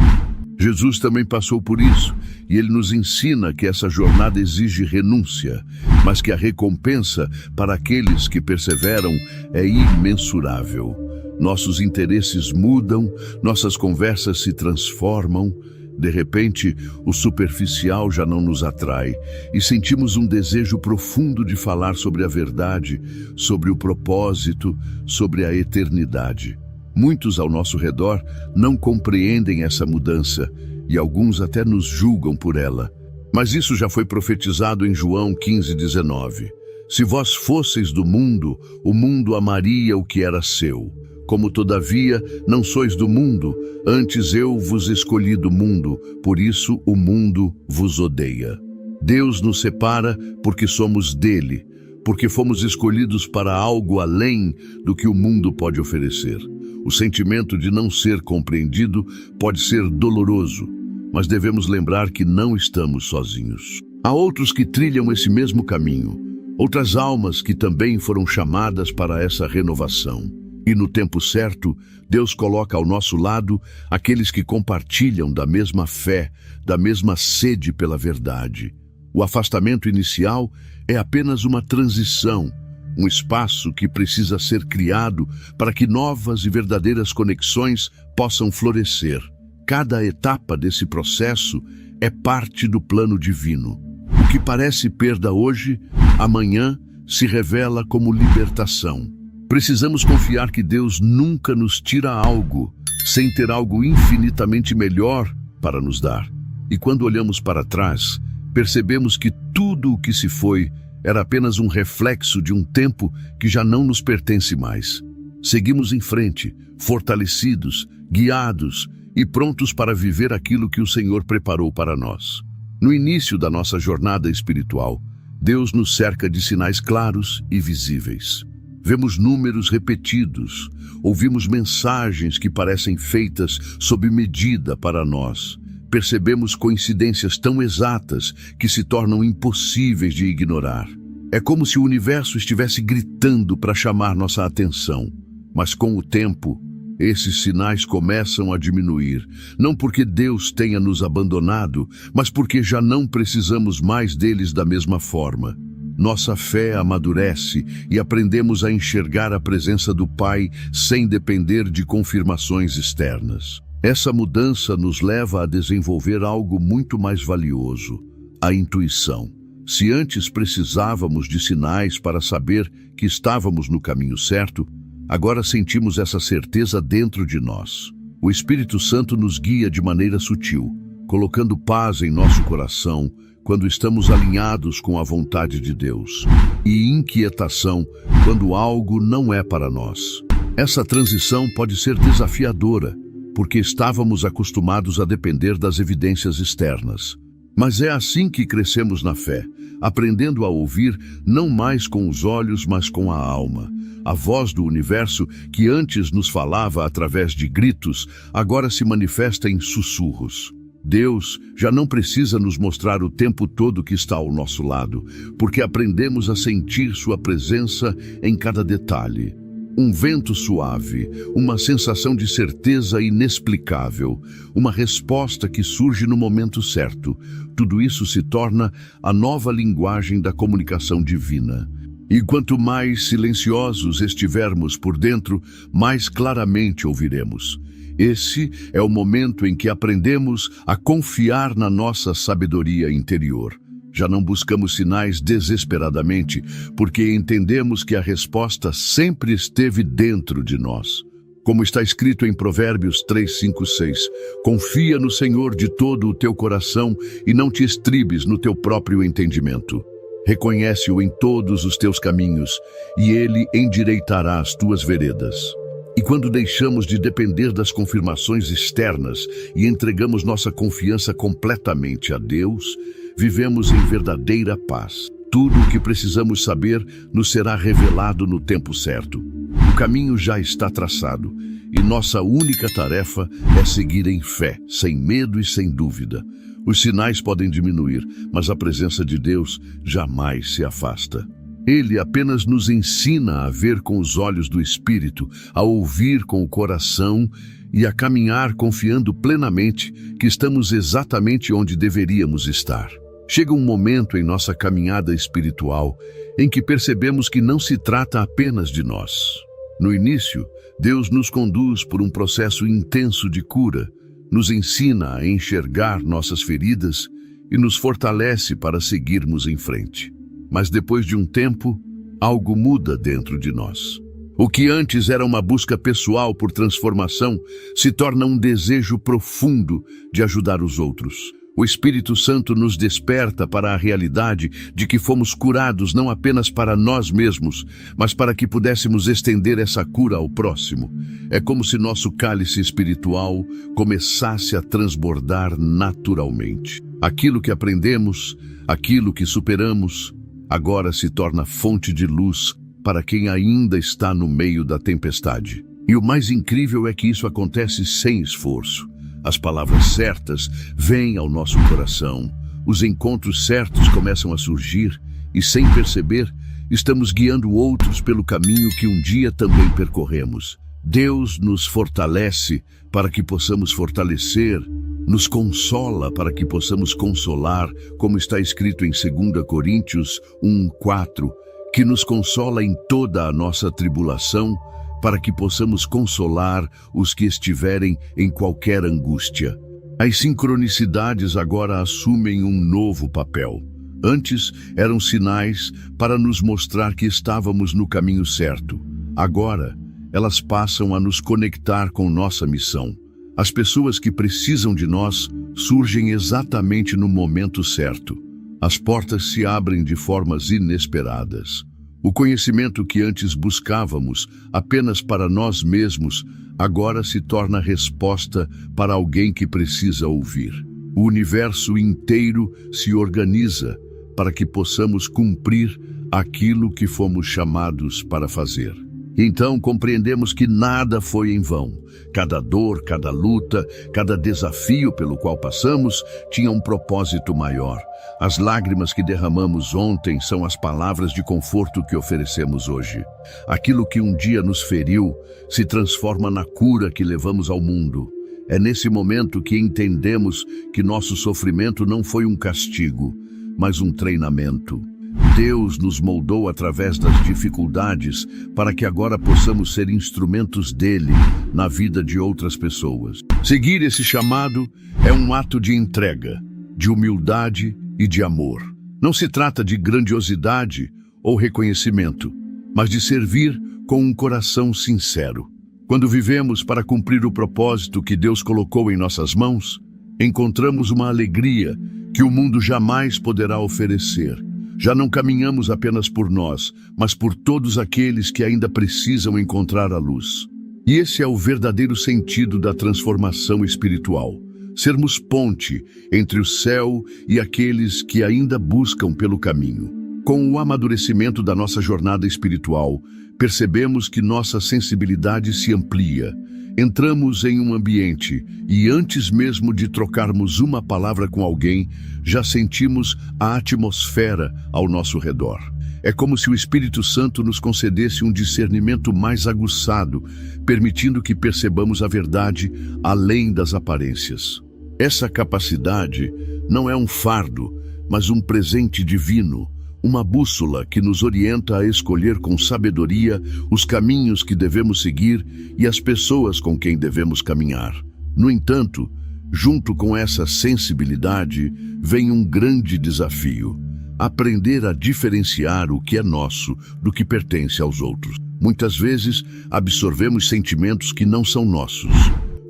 Jesus também passou por isso, e ele nos ensina que essa jornada exige renúncia, mas que a recompensa para aqueles que perseveram é imensurável. Nossos interesses mudam, nossas conversas se transformam. De repente, o superficial já não nos atrai e sentimos um desejo profundo de falar sobre a verdade, sobre o propósito, sobre a eternidade. Muitos ao nosso redor não compreendem essa mudança e alguns até nos julgam por ela. Mas isso já foi profetizado em João 15:19. Se vós fosseis do mundo, o mundo amaria o que era seu. Como todavia não sois do mundo, antes eu vos escolhi do mundo, por isso o mundo vos odeia. Deus nos separa porque somos dele, porque fomos escolhidos para algo além do que o mundo pode oferecer. O sentimento de não ser compreendido pode ser doloroso, mas devemos lembrar que não estamos sozinhos. Há outros que trilham esse mesmo caminho, outras almas que também foram chamadas para essa renovação. E no tempo certo, Deus coloca ao nosso lado aqueles que compartilham da mesma fé, da mesma sede pela verdade. O afastamento inicial é apenas uma transição, um espaço que precisa ser criado para que novas e verdadeiras conexões possam florescer. Cada etapa desse processo é parte do plano divino. O que parece perda hoje, amanhã se revela como libertação. Precisamos confiar que Deus nunca nos tira algo sem ter algo infinitamente melhor para nos dar. E quando olhamos para trás, percebemos que tudo o que se foi era apenas um reflexo de um tempo que já não nos pertence mais. Seguimos em frente, fortalecidos, guiados e prontos para viver aquilo que o Senhor preparou para nós. No início da nossa jornada espiritual, Deus nos cerca de sinais claros e visíveis. Vemos números repetidos, ouvimos mensagens que parecem feitas sob medida para nós. Percebemos coincidências tão exatas que se tornam impossíveis de ignorar. É como se o universo estivesse gritando para chamar nossa atenção. Mas com o tempo, esses sinais começam a diminuir, não porque Deus tenha nos abandonado, mas porque já não precisamos mais deles da mesma forma. Nossa fé amadurece e aprendemos a enxergar a presença do Pai sem depender de confirmações externas. Essa mudança nos leva a desenvolver algo muito mais valioso, a intuição. Se antes precisávamos de sinais para saber que estávamos no caminho certo, agora sentimos essa certeza dentro de nós. O Espírito Santo nos guia de maneira sutil, colocando paz em nosso coração quando estamos alinhados com a vontade de Deus, e inquietação quando algo não é para nós. Essa transição pode ser desafiadora, porque estávamos acostumados a depender das evidências externas. Mas é assim que crescemos na fé, aprendendo a ouvir não mais com os olhos, mas com a alma. A voz do universo, que antes nos falava através de gritos, agora se manifesta em sussurros. Deus já não precisa nos mostrar o tempo todo que está ao nosso lado, porque aprendemos a sentir sua presença em cada detalhe. Um vento suave, uma sensação de certeza inexplicável, uma resposta que surge no momento certo. Tudo isso se torna a nova linguagem da comunicação divina. E quanto mais silenciosos estivermos por dentro, mais claramente ouviremos. Esse é o momento em que aprendemos a confiar na nossa sabedoria interior. Já não buscamos sinais desesperadamente, porque entendemos que a resposta sempre esteve dentro de nós. Como está escrito em Provérbios 3, 5, 6, confia no Senhor de todo o teu coração e não te estribes no teu próprio entendimento. Reconhece-o em todos os teus caminhos, e ele endireitará as tuas veredas. E quando deixamos de depender das confirmações externas e entregamos nossa confiança completamente a Deus, vivemos em verdadeira paz. Tudo o que precisamos saber nos será revelado no tempo certo. O caminho já está traçado e nossa única tarefa é seguir em fé, sem medo e sem dúvida. Os sinais podem diminuir, mas a presença de Deus jamais se afasta. Ele apenas nos ensina a ver com os olhos do Espírito, a ouvir com o coração e a caminhar confiando plenamente que estamos exatamente onde deveríamos estar. Chega um momento em nossa caminhada espiritual em que percebemos que não se trata apenas de nós. No início, Deus nos conduz por um processo intenso de cura, nos ensina a enxergar nossas feridas e nos fortalece para seguirmos em frente. Mas depois de um tempo, algo muda dentro de nós. O que antes era uma busca pessoal por transformação se torna um desejo profundo de ajudar os outros. O Espírito Santo nos desperta para a realidade de que fomos curados não apenas para nós mesmos, mas para que pudéssemos estender essa cura ao próximo. É como se nosso cálice espiritual começasse a transbordar naturalmente. Aquilo que aprendemos, aquilo que superamos, agora se torna fonte de luz para quem ainda está no meio da tempestade. E o mais incrível é que isso acontece sem esforço. As palavras certas vêm ao nosso coração, os encontros certos começam a surgir e, sem perceber, estamos guiando outros pelo caminho que um dia também percorremos. Deus nos fortalece para que possamos fortalecer, nos consola para que possamos consolar, como está escrito em 2 Coríntios 1:4, que nos consola em toda a nossa tribulação, para que possamos consolar os que estiverem em qualquer angústia. As sincronicidades agora assumem um novo papel. Antes eram sinais para nos mostrar que estávamos no caminho certo. Agora, elas passam a nos conectar com nossa missão. As pessoas que precisam de nós surgem exatamente no momento certo. As portas se abrem de formas inesperadas. O conhecimento que antes buscávamos apenas para nós mesmos, agora se torna resposta para alguém que precisa ouvir. O universo inteiro se organiza para que possamos cumprir aquilo que fomos chamados para fazer. Então compreendemos que nada foi em vão. Cada dor, cada luta, cada desafio pelo qual passamos tinha um propósito maior. As lágrimas que derramamos ontem são as palavras de conforto que oferecemos hoje. Aquilo que um dia nos feriu se transforma na cura que levamos ao mundo. É nesse momento que entendemos que nosso sofrimento não foi um castigo, mas um treinamento. Deus nos moldou através das dificuldades para que agora possamos ser instrumentos dele na vida de outras pessoas. Seguir esse chamado é um ato de entrega, de humildade e de amor. Não se trata de grandiosidade ou reconhecimento, mas de servir com um coração sincero. Quando vivemos para cumprir o propósito que Deus colocou em nossas mãos, encontramos uma alegria que o mundo jamais poderá oferecer. Já não caminhamos apenas por nós, mas por todos aqueles que ainda precisam encontrar a luz. E esse é o verdadeiro sentido da transformação espiritual. Sermos ponte entre o céu e aqueles que ainda buscam pelo caminho. Com o amadurecimento da nossa jornada espiritual, percebemos que nossa sensibilidade se amplia. Entramos em um ambiente e antes mesmo de trocarmos uma palavra com alguém, já sentimos a atmosfera ao nosso redor. É como se o Espírito Santo nos concedesse um discernimento mais aguçado, permitindo que percebamos a verdade além das aparências. Essa capacidade não é um fardo, mas um presente divino, uma bússola que nos orienta a escolher com sabedoria os caminhos que devemos seguir e as pessoas com quem devemos caminhar. No entanto, junto com essa sensibilidade, vem um grande desafio: aprender a diferenciar o que é nosso do que pertence aos outros. Muitas vezes, absorvemos sentimentos que não são nossos.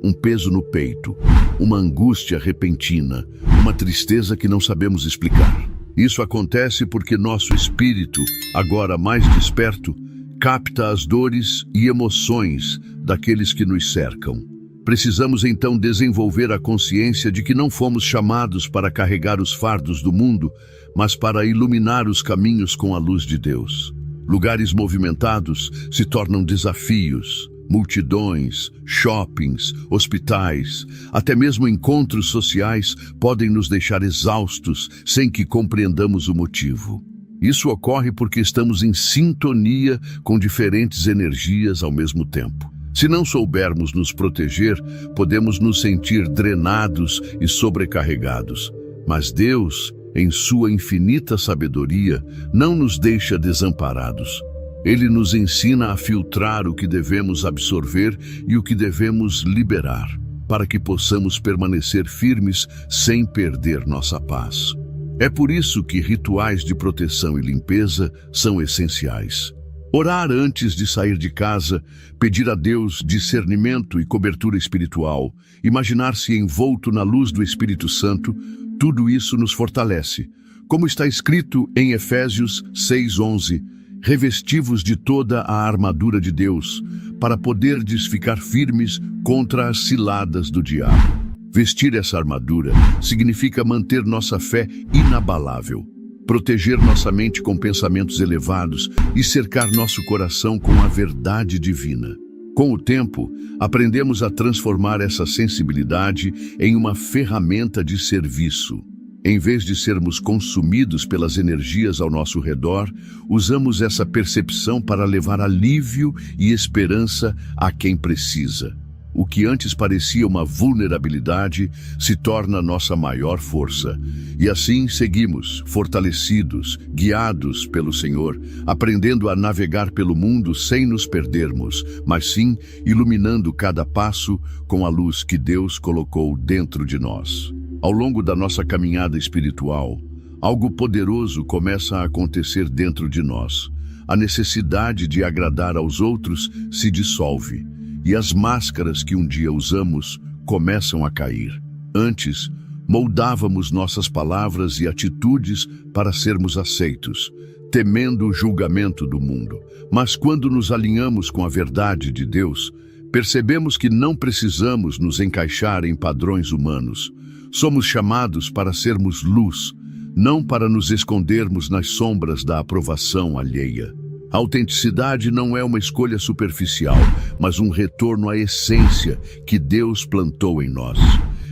Um peso no peito, uma angústia repentina, uma tristeza que não sabemos explicar. Isso acontece porque nosso espírito, agora mais desperto, capta as dores e emoções daqueles que nos cercam. Precisamos então desenvolver a consciência de que não fomos chamados para carregar os fardos do mundo, mas para iluminar os caminhos com a luz de Deus. Lugares movimentados se tornam desafios, multidões, shoppings, hospitais, até mesmo encontros sociais podem nos deixar exaustos sem que compreendamos o motivo. Isso ocorre porque estamos em sintonia com diferentes energias ao mesmo tempo. Se não soubermos nos proteger, podemos nos sentir drenados e sobrecarregados. Mas Deus, em sua infinita sabedoria, não nos deixa desamparados. Ele nos ensina a filtrar o que devemos absorver e o que devemos liberar, para que possamos permanecer firmes sem perder nossa paz. É por isso que rituais de proteção e limpeza são essenciais. Orar antes de sair de casa, pedir a Deus discernimento e cobertura espiritual, imaginar-se envolto na luz do Espírito Santo, tudo isso nos fortalece. Como está escrito em Efésios 6:11, revestivos de toda a armadura de Deus, para poderdes ficar firmes contra as ciladas do diabo. Vestir essa armadura significa manter nossa fé inabalável, proteger nossa mente com pensamentos elevados e cercar nosso coração com a verdade divina. Com o tempo, aprendemos a transformar essa sensibilidade em uma ferramenta de serviço. Em vez de sermos consumidos pelas energias ao nosso redor, usamos essa percepção para levar alívio e esperança a quem precisa. O que antes parecia uma vulnerabilidade se torna nossa maior força. E assim seguimos, fortalecidos, guiados pelo Senhor, aprendendo a navegar pelo mundo sem nos perdermos, mas sim iluminando cada passo com a luz que Deus colocou dentro de nós. Ao longo da nossa caminhada espiritual, algo poderoso começa a acontecer dentro de nós. A necessidade de agradar aos outros se dissolve. E as máscaras que um dia usamos começam a cair. Antes, moldávamos nossas palavras e atitudes para sermos aceitos, temendo o julgamento do mundo. Mas quando nos alinhamos com a verdade de Deus, percebemos que não precisamos nos encaixar em padrões humanos. Somos chamados para sermos luz, não para nos escondermos nas sombras da aprovação alheia. A autenticidade não é uma escolha superficial, mas um retorno à essência que Deus plantou em nós.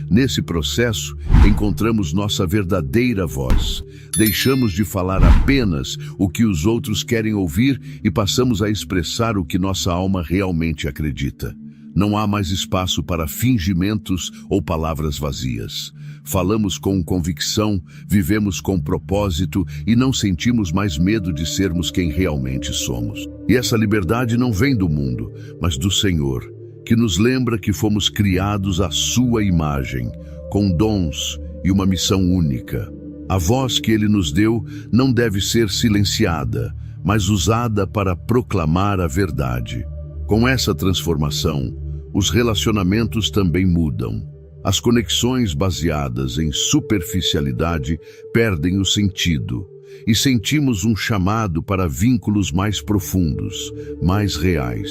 Nesse processo, encontramos nossa verdadeira voz. Deixamos de falar apenas o que os outros querem ouvir e passamos a expressar o que nossa alma realmente acredita. Não há mais espaço para fingimentos ou palavras vazias. Falamos com convicção, vivemos com propósito e não sentimos mais medo de sermos quem realmente somos. E essa liberdade não vem do mundo, mas do Senhor, que nos lembra que fomos criados à sua imagem, com dons e uma missão única. A voz que Ele nos deu não deve ser silenciada, mas usada para proclamar a verdade. Com essa transformação, os relacionamentos também mudam. As conexões baseadas em superficialidade perdem o sentido e sentimos um chamado para vínculos mais profundos, mais reais.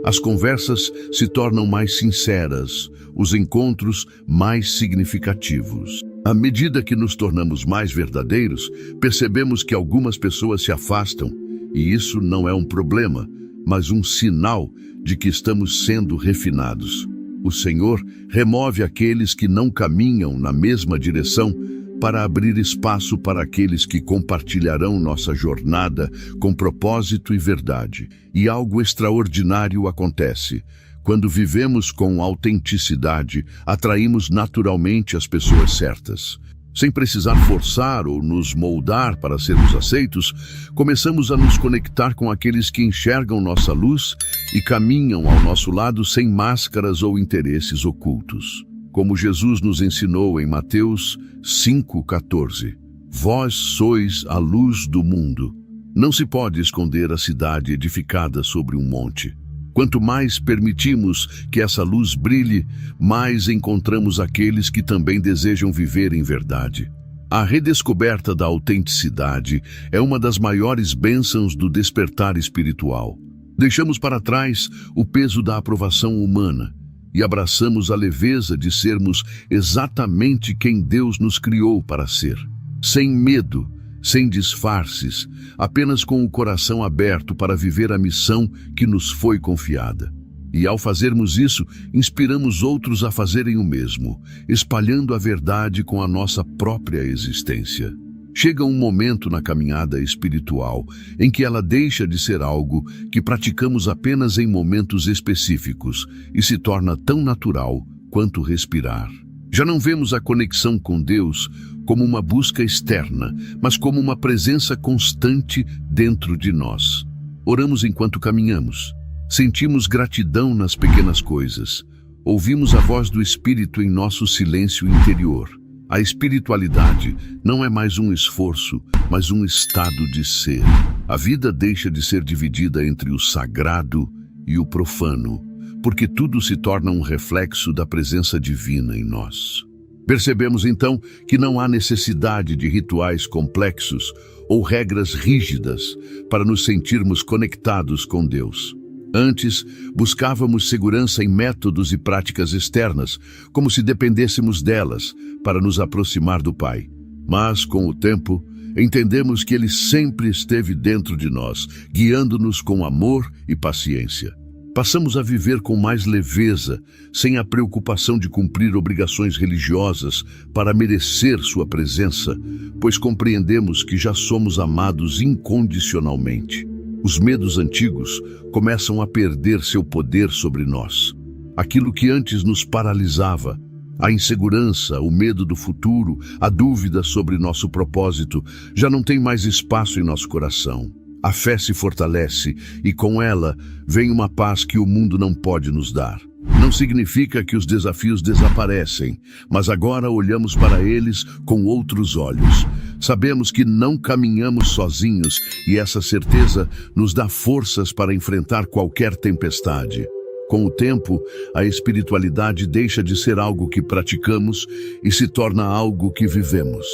As conversas se tornam mais sinceras, os encontros mais significativos. À medida que nos tornamos mais verdadeiros, percebemos que algumas pessoas se afastam, e isso não é um problema, mas um sinal de que estamos sendo refinados. O Senhor remove aqueles que não caminham na mesma direção para abrir espaço para aqueles que compartilharão nossa jornada com propósito e verdade. E algo extraordinário acontece. Quando vivemos com autenticidade, atraímos naturalmente as pessoas certas. Sem precisar forçar ou nos moldar para sermos aceitos, começamos a nos conectar com aqueles que enxergam nossa luz e caminham ao nosso lado sem máscaras ou interesses ocultos. Como Jesus nos ensinou em Mateus 5,14: Vós sois a luz do mundo. Não se pode esconder a cidade edificada sobre um monte. Quanto mais permitimos que essa luz brilhe, mais encontramos aqueles que também desejam viver em verdade. A redescoberta da autenticidade é uma das maiores bênçãos do despertar espiritual. Deixamos para trás o peso da aprovação humana e abraçamos a leveza de sermos exatamente quem Deus nos criou para ser. Sem medo, sem disfarces, apenas com o coração aberto para viver a missão que nos foi confiada. E ao fazermos isso, inspiramos outros a fazerem o mesmo, espalhando a verdade com a nossa própria existência. Chega um momento na caminhada espiritual em que ela deixa de ser algo que praticamos apenas em momentos específicos e se torna tão natural quanto respirar. Já não vemos a conexão com Deus como uma busca externa, mas como uma presença constante dentro de nós. Oramos enquanto caminhamos. Sentimos gratidão nas pequenas coisas. Ouvimos a voz do Espírito em nosso silêncio interior. A espiritualidade não é mais um esforço, mas um estado de ser. A vida deixa de ser dividida entre o sagrado e o profano, porque tudo se torna um reflexo da presença divina em nós. Percebemos então que não há necessidade de rituais complexos ou regras rígidas para nos sentirmos conectados com Deus. Antes, buscávamos segurança em métodos e práticas externas, como se dependêssemos delas para nos aproximar do Pai. Mas, com o tempo, entendemos que Ele sempre esteve dentro de nós, guiando-nos com amor e paciência. Passamos a viver com mais leveza, sem a preocupação de cumprir obrigações religiosas para merecer sua presença, pois compreendemos que já somos amados incondicionalmente. Os medos antigos começam a perder seu poder sobre nós. Aquilo que antes nos paralisava, a insegurança, o medo do futuro, a dúvida sobre nosso propósito, já não tem mais espaço em nosso coração. A fé se fortalece e com ela vem uma paz que o mundo não pode nos dar. Não significa que os desafios desaparecem, mas agora olhamos para eles com outros olhos. Sabemos que não caminhamos sozinhos e essa certeza nos dá forças para enfrentar qualquer tempestade. Com o tempo, a espiritualidade deixa de ser algo que praticamos e se torna algo que vivemos.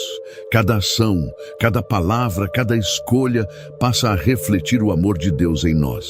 Cada ação, cada palavra, cada escolha passa a refletir o amor de Deus em nós.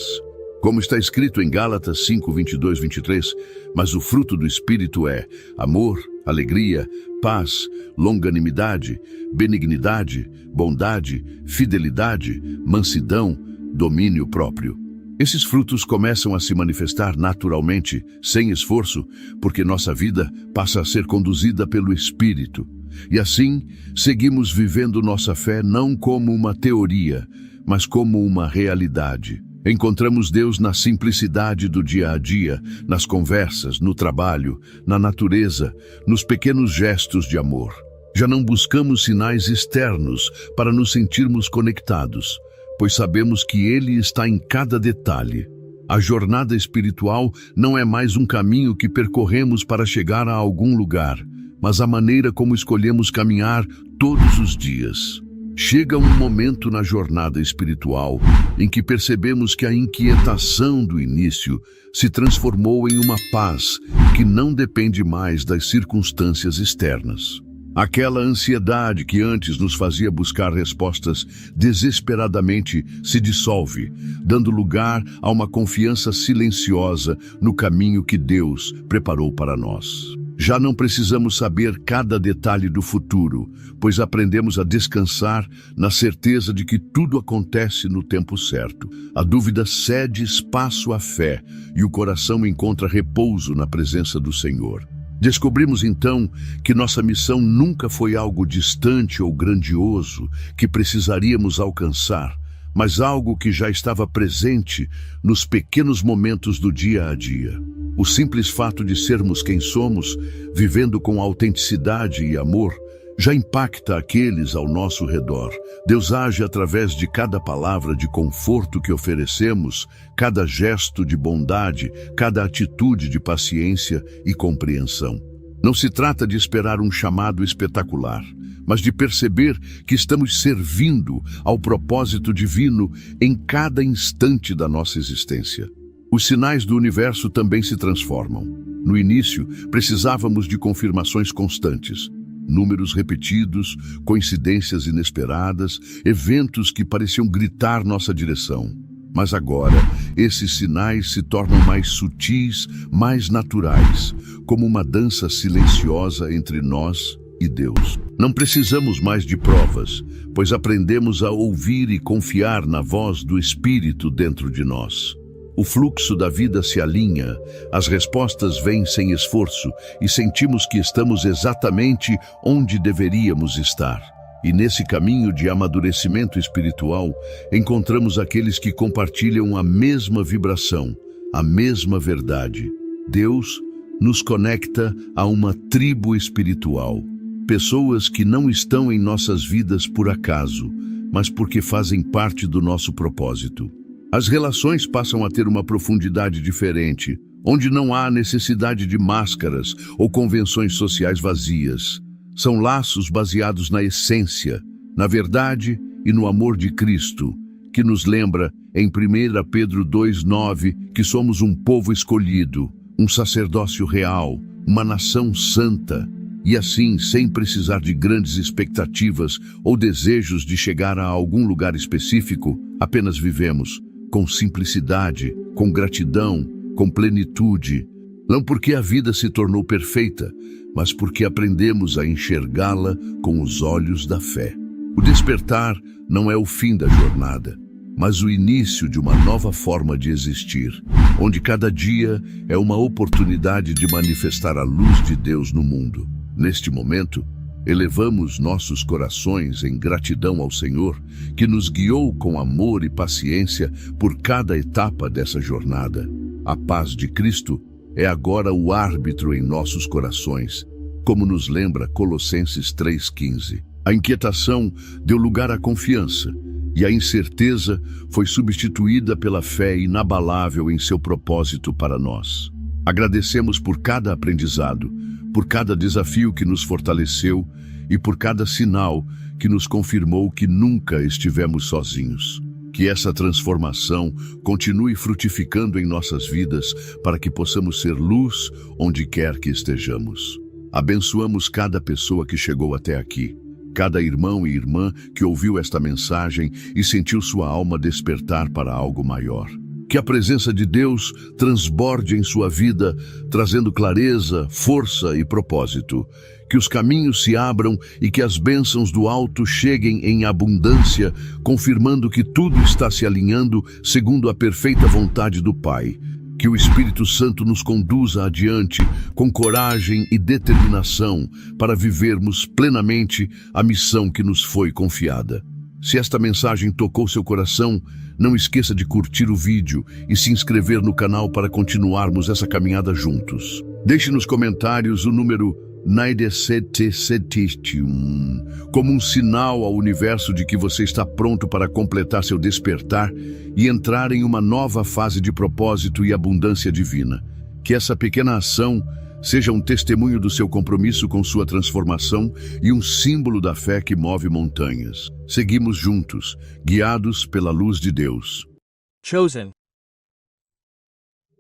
Como está escrito em Gálatas 5, 22, 23, mas o fruto do Espírito é amor, alegria, paz, longanimidade, benignidade, bondade, fidelidade, mansidão, domínio próprio. Esses frutos começam a se manifestar naturalmente, sem esforço, porque nossa vida passa a ser conduzida pelo Espírito. E assim, seguimos vivendo nossa fé não como uma teoria, mas como uma realidade. Encontramos Deus na simplicidade do dia a dia, nas conversas, no trabalho, na natureza, nos pequenos gestos de amor. Já não buscamos sinais externos para nos sentirmos conectados, pois sabemos que Ele está em cada detalhe. A jornada espiritual não é mais um caminho que percorremos para chegar a algum lugar, mas a maneira como escolhemos caminhar todos os dias. Chega um momento na jornada espiritual em que percebemos que a inquietação do início se transformou em uma paz que não depende mais das circunstâncias externas. Aquela ansiedade que antes nos fazia buscar respostas desesperadamente se dissolve, dando lugar a uma confiança silenciosa no caminho que Deus preparou para nós. Já não precisamos saber cada detalhe do futuro, pois aprendemos a descansar na certeza de que tudo acontece no tempo certo. A dúvida cede espaço à fé e o coração encontra repouso na presença do Senhor. Descobrimos então que nossa missão nunca foi algo distante ou grandioso que precisaríamos alcançar, mas algo que já estava presente nos pequenos momentos do dia a dia. O simples fato de sermos quem somos, vivendo com autenticidade e amor, já impacta aqueles ao nosso redor. Deus age através de cada palavra de conforto que oferecemos, cada gesto de bondade, cada atitude de paciência e compreensão. Não se trata de esperar um chamado espetacular, mas de perceber que estamos servindo ao propósito divino em cada instante da nossa existência. Os sinais do universo também se transformam. No início, precisávamos de confirmações constantes. Números repetidos, coincidências inesperadas, eventos que pareciam gritar nossa direção. Mas agora, esses sinais se tornam mais sutis, mais naturais, como uma dança silenciosa entre nós e Deus. Não precisamos mais de provas, pois aprendemos a ouvir e confiar na voz do Espírito dentro de nós. O fluxo da vida se alinha, as respostas vêm sem esforço e sentimos que estamos exatamente onde deveríamos estar. E nesse caminho de amadurecimento espiritual, encontramos aqueles que compartilham a mesma vibração, a mesma verdade. Deus nos conecta a uma tribo espiritual. Pessoas que não estão em nossas vidas por acaso, mas porque fazem parte do nosso propósito. As relações passam a ter uma profundidade diferente, onde não há necessidade de máscaras ou convenções sociais vazias. São laços baseados na essência, na verdade e no amor de Cristo, que nos lembra em 1 Pedro 2,9 que somos um povo escolhido, um sacerdócio real, uma nação santa, e assim, sem precisar de grandes expectativas ou desejos de chegar a algum lugar específico, apenas vivemos com simplicidade, com gratidão, com plenitude, não porque a vida se tornou perfeita, mas porque aprendemos a enxergá-la com os olhos da fé. O despertar não é o fim da jornada, mas o início de uma nova forma de existir, onde cada dia é uma oportunidade de manifestar a luz de Deus no mundo. Neste momento, elevamos nossos corações em gratidão ao Senhor, que nos guiou com amor e paciência por cada etapa dessa jornada. A paz de Cristo é agora o árbitro em nossos corações, como nos lembra Colossenses 3,15. A inquietação deu lugar à confiança, e a incerteza foi substituída pela fé inabalável em seu propósito para nós. Agradecemos por cada aprendizado, por cada desafio que nos fortaleceu e por cada sinal que nos confirmou que nunca estivemos sozinhos. Que essa transformação continue frutificando em nossas vidas para que possamos ser luz onde quer que estejamos. Abençoamos cada pessoa que chegou até aqui, cada irmão e irmã que ouviu esta mensagem e sentiu sua alma despertar para algo maior. Que a presença de Deus transborde em sua vida, trazendo clareza, força e propósito. Que os caminhos se abram e que as bênçãos do alto cheguem em abundância, confirmando que tudo está se alinhando segundo a perfeita vontade do Pai. Que o Espírito Santo nos conduza adiante com coragem e determinação para vivermos plenamente a missão que nos foi confiada. Se esta mensagem tocou seu coração, não esqueça de curtir o vídeo e se inscrever no canal para continuarmos essa caminhada juntos. Deixe nos comentários o número 9771 como um sinal ao universo de que você está pronto para completar seu despertar e entrar em uma nova fase de propósito e abundância divina. Que essa pequena ação seja um testemunho do seu compromisso com sua transformação e um símbolo da fé que move montanhas. Seguimos juntos, guiados pela luz de Deus. Chosen.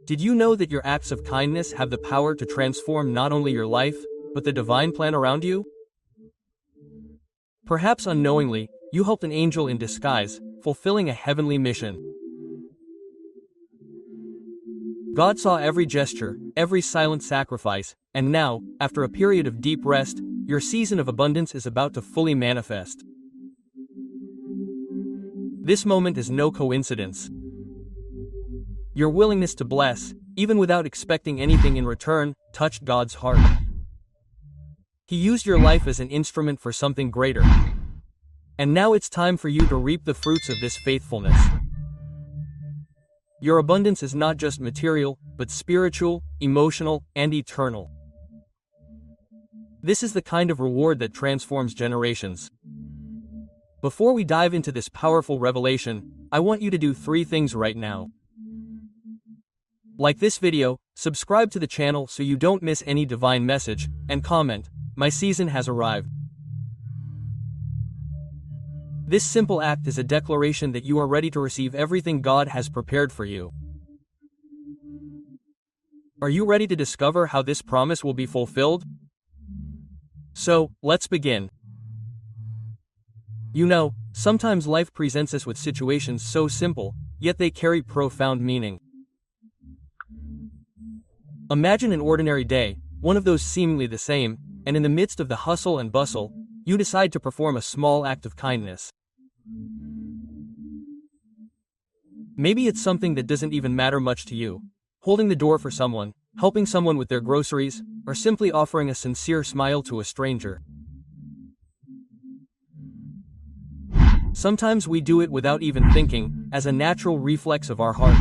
Did you know that your acts of kindness have the power to transform not only your life, but the divine plan around you? Perhaps unknowingly, you helped an angel in disguise, fulfilling a heavenly mission. God saw every gesture, every silent sacrifice, and now, after a period of deep rest, your season of abundance is about to fully manifest. This moment is no coincidence. Your willingness to bless, even without expecting anything in return, touched God's heart. He used your life as an instrument for something greater. And now it's time for you to reap the fruits of this faithfulness. Your abundance is not just material, but spiritual, emotional, and eternal. This is the kind of reward that transforms generations. Before we dive into this powerful revelation, I want you to do 3 things right now. Like this video, subscribe to the channel so you don't miss any divine message, and comment, "My season has arrived." This simple act is a declaration that you are ready to receive everything God has prepared for you. Are you ready to discover how this promise will be fulfilled? So, let's begin. You know, sometimes life presents us with situations so simple, yet they carry profound meaning. Imagine an ordinary day, one of those seemingly the same, and in the midst of the hustle and bustle, you decide to perform a small act of kindness. Maybe it's something that doesn't even matter much to you. Holding the door for someone, helping someone with their groceries, or simply offering a sincere smile to a stranger. Sometimes we do it without even thinking, as a natural reflex of our heart.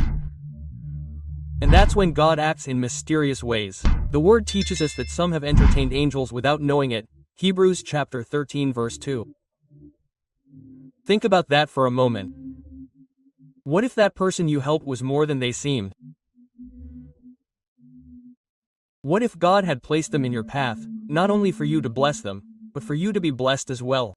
And that's when God acts in mysterious ways. The word teaches us that some have entertained angels without knowing it. Hebrews chapter 13 verse 2. Think about that for a moment. What if that person you helped was more than they seemed? What if God had placed them in your path, not only for you to bless them, but for you to be blessed as well?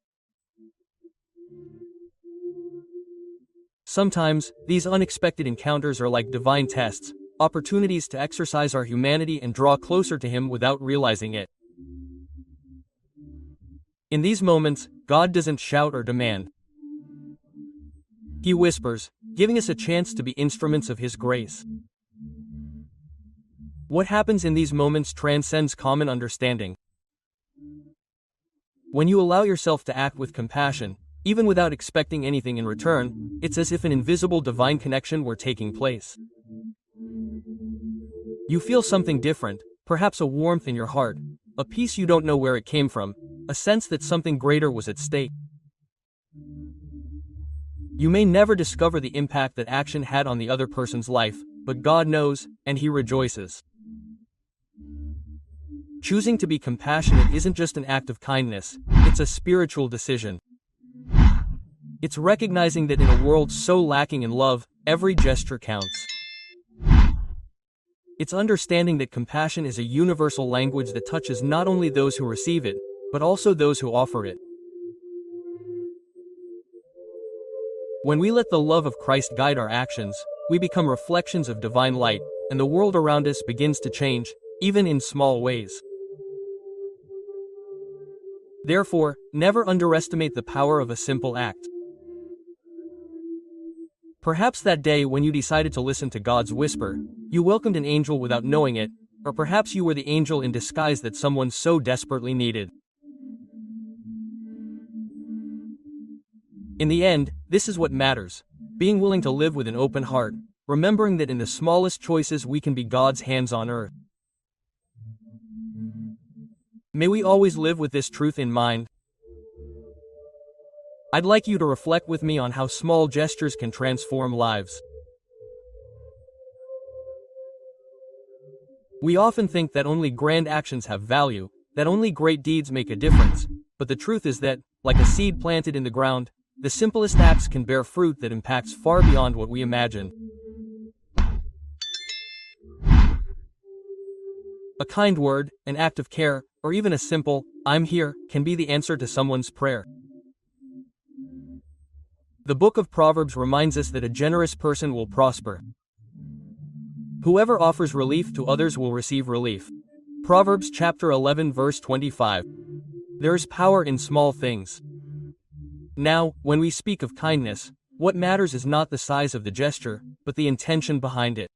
Sometimes, these unexpected encounters are like divine tests, opportunities to exercise our humanity and draw closer to Him without realizing it. In these moments, God doesn't shout or demand. He whispers, giving us a chance to be instruments of His grace. What happens in these moments transcends common understanding. When you allow yourself to act with compassion, even without expecting anything in return, it's as if an invisible divine connection were taking place. You feel something different, perhaps a warmth in your heart, a peace you don't know where it came from, a sense that something greater was at stake. You may never discover the impact that action had on the other person's life, but God knows, and He rejoices. Choosing to be compassionate isn't just an act of kindness, it's a spiritual decision. It's recognizing that in a world so lacking in love, every gesture counts. It's understanding that compassion is a universal language that touches not only those who receive it, but also those who offer it. When we let the love of Christ guide our actions, we become reflections of divine light, and the world around us begins to change, even in small ways. Therefore, never underestimate the power of a simple act. Perhaps that day when you decided to listen to God's whisper, you welcomed an angel without knowing it, or perhaps you were the angel in disguise that someone so desperately needed. In the end, this is what matters: being willing to live with an open heart, remembering that in the smallest choices we can be God's hands on earth. May we always live with this truth in mind. I'd like you to reflect with me on how small gestures can transform lives. We often think that only grand actions have value, that only great deeds make a difference, but the truth is that, like a seed planted in the ground, the simplest acts can bear fruit that impacts far beyond what we imagine. A kind word, an act of care, or even a simple, "I'm here," can be the answer to someone's prayer. The book of Proverbs reminds us that a generous person will prosper. Whoever offers relief to others will receive relief. Proverbs chapter 11 verse 25. There is power in small things. Now, when we speak of kindness, what matters is not the size of the gesture, but the intention behind it.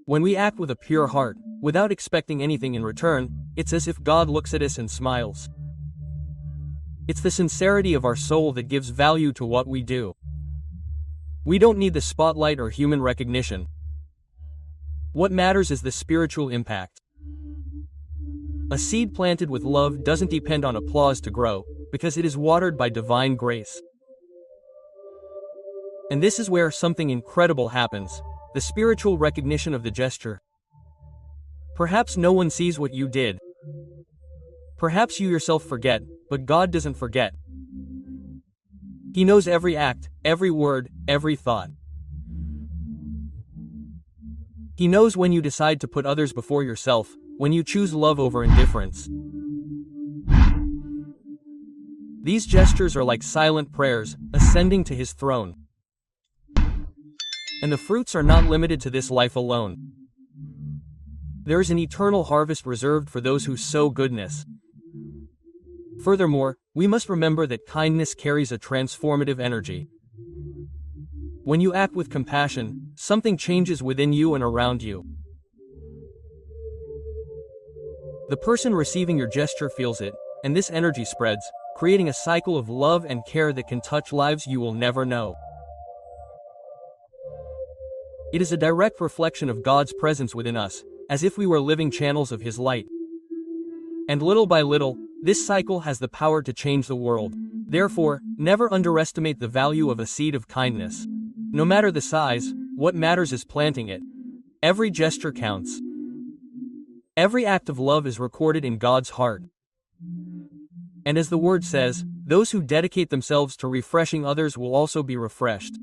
When we act with a pure heart, without expecting anything in return, it's as if God looks at us and smiles. It's the sincerity of our soul that gives value to what we do. We don't need the spotlight or human recognition. What matters is the spiritual impact. A seed planted with love doesn't depend on applause to grow, because it is watered by divine grace. And this is where something incredible happens: the spiritual recognition of the gesture. Perhaps no one sees what you did. Perhaps you yourself forget, but God doesn't forget. He knows every act, every word, every thought. He knows when you decide to put others before yourself, when you choose love over indifference. These gestures are like silent prayers, ascending to His throne. And the fruits are not limited to this life alone. There is an eternal harvest reserved for those who sow goodness. Furthermore, we must remember that kindness carries a transformative energy. When you act with compassion, something changes within you and around you. The person receiving your gesture feels it, and this energy spreads, creating a cycle of love and care that can touch lives you will never know. It is a direct reflection of God's presence within us, as if we were living channels of His light. And little by little, this cycle has the power to change the world. Therefore, never underestimate the value of a seed of kindness. No matter the size, what matters is planting it. Every gesture counts. Every act of love is recorded in God's heart. And as the word says, those who dedicate themselves to refreshing others will also be refreshed.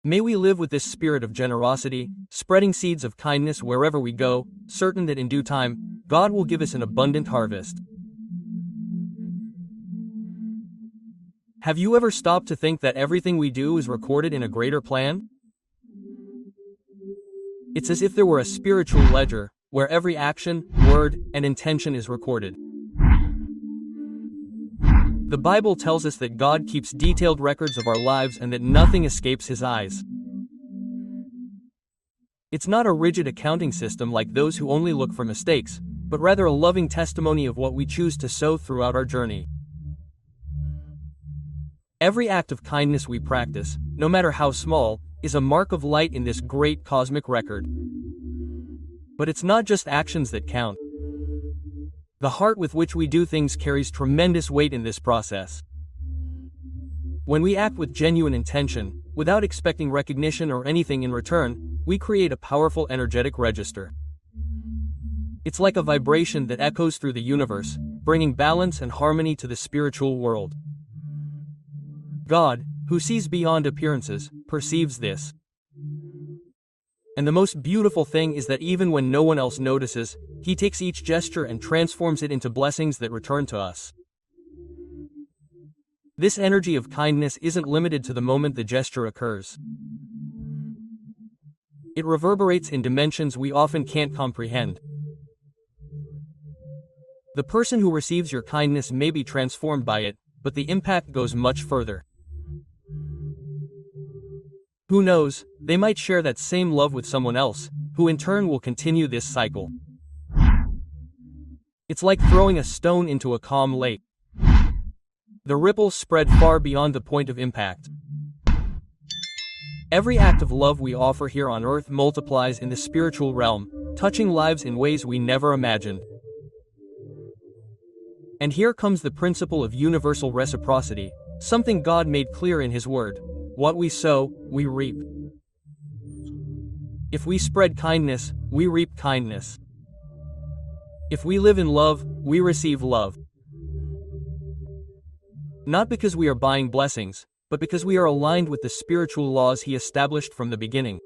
May we live with this spirit of generosity, spreading seeds of kindness wherever we go, certain that in due time, God will give us an abundant harvest. Have you ever stopped to think that everything we do is recorded in a greater plan? It's as if there were a spiritual ledger, where every action, word, and intention is recorded. The Bible tells us that God keeps detailed records of our lives and that nothing escapes His eyes. It's not a rigid accounting system like those who only look for mistakes, but rather a loving testimony of what we choose to sow throughout our journey. Every act of kindness we practice, no matter how small, is a mark of light in this great cosmic record. But it's not just actions that count. The heart with which we do things carries tremendous weight in this process. When we act with genuine intention, without expecting recognition or anything in return, we create a powerful energetic register. It's like a vibration that echoes through the universe, bringing balance and harmony to the spiritual world. God, who sees beyond appearances, perceives this. And the most beautiful thing is that even when no one else notices, He takes each gesture and transforms it into blessings that return to us. This energy of kindness isn't limited to the moment the gesture occurs. It reverberates in dimensions we often can't comprehend. The person who receives your kindness may be transformed by it, but the impact goes much further. Who knows, they might share that same love with someone else, who in turn will continue this cycle. It's like throwing a stone into a calm lake. The ripples spread far beyond the point of impact. Every act of love we offer here on earth multiplies in the spiritual realm, touching lives in ways we never imagined. And here comes the principle of universal reciprocity, something God made clear in His Word. What we sow, we reap. If we spread kindness, we reap kindness. If we live in love, we receive love. Not because we are buying blessings, but because we are aligned with the spiritual laws He established from the beginning.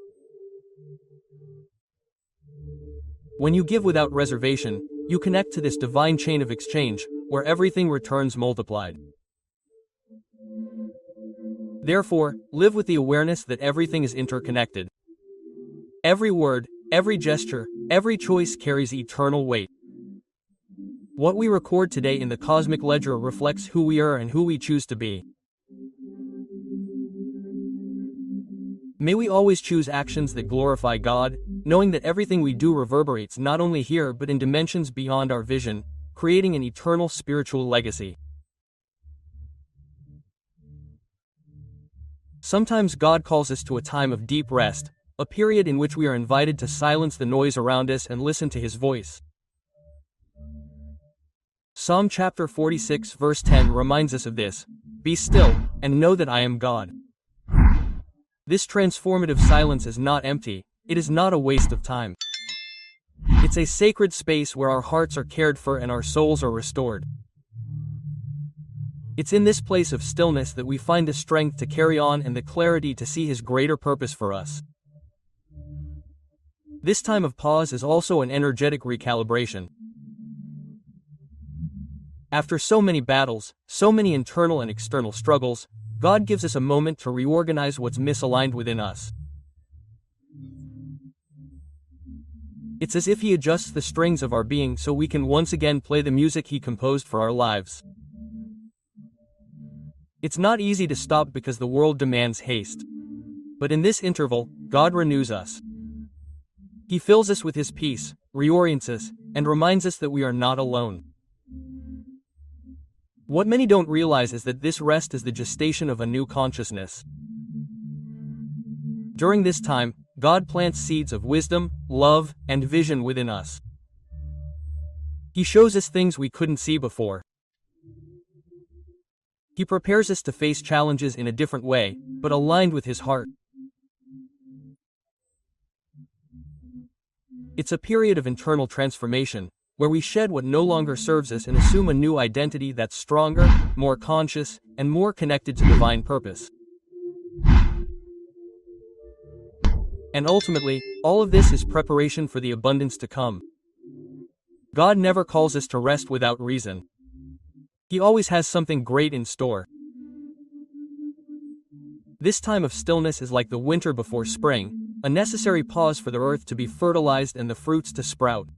When you give without reservation, you connect to this divine chain of exchange, where everything returns multiplied. Therefore, live with the awareness that everything is interconnected. Every word, every gesture, every choice carries eternal weight. What we record today in the cosmic ledger reflects who we are and who we choose to be. May we always choose actions that glorify God, knowing that everything we do reverberates not only here but in dimensions beyond our vision, creating an eternal spiritual legacy. Sometimes God calls us to a time of deep rest, a period in which we are invited to silence the noise around us and listen to His voice. Psalm chapter 46 verse 10 reminds us of this. Be still, and know that I am God. This transformative silence is not empty, it is not a waste of time. It's a sacred space where our hearts are cared for and our souls are restored. It's in this place of stillness that we find the strength to carry on and the clarity to see His greater purpose for us. This time of pause is also an energetic recalibration. After so many battles, so many internal and external struggles, God gives us a moment to reorganize what's misaligned within us. It's as if He adjusts the strings of our being so we can once again play the music He composed for our lives. It's not easy to stop because the world demands haste. But in this interval, God renews us. He fills us with His peace, reorients us, and reminds us that we are not alone. What many don't realize is that this rest is the gestation of a new consciousness. During this time, God plants seeds of wisdom, love, and vision within us. He shows us things we couldn't see before. He prepares us to face challenges in a different way, but aligned with His heart. It's a period of internal transformation, where we shed what no longer serves us and assume a new identity that's stronger, more conscious, and more connected to divine purpose. And ultimately, all of this is preparation for the abundance to come. God never calls us to rest without reason. He always has something great in store. This time of stillness is like the winter before spring, a necessary pause for the earth to be fertilized and the fruits to sprout.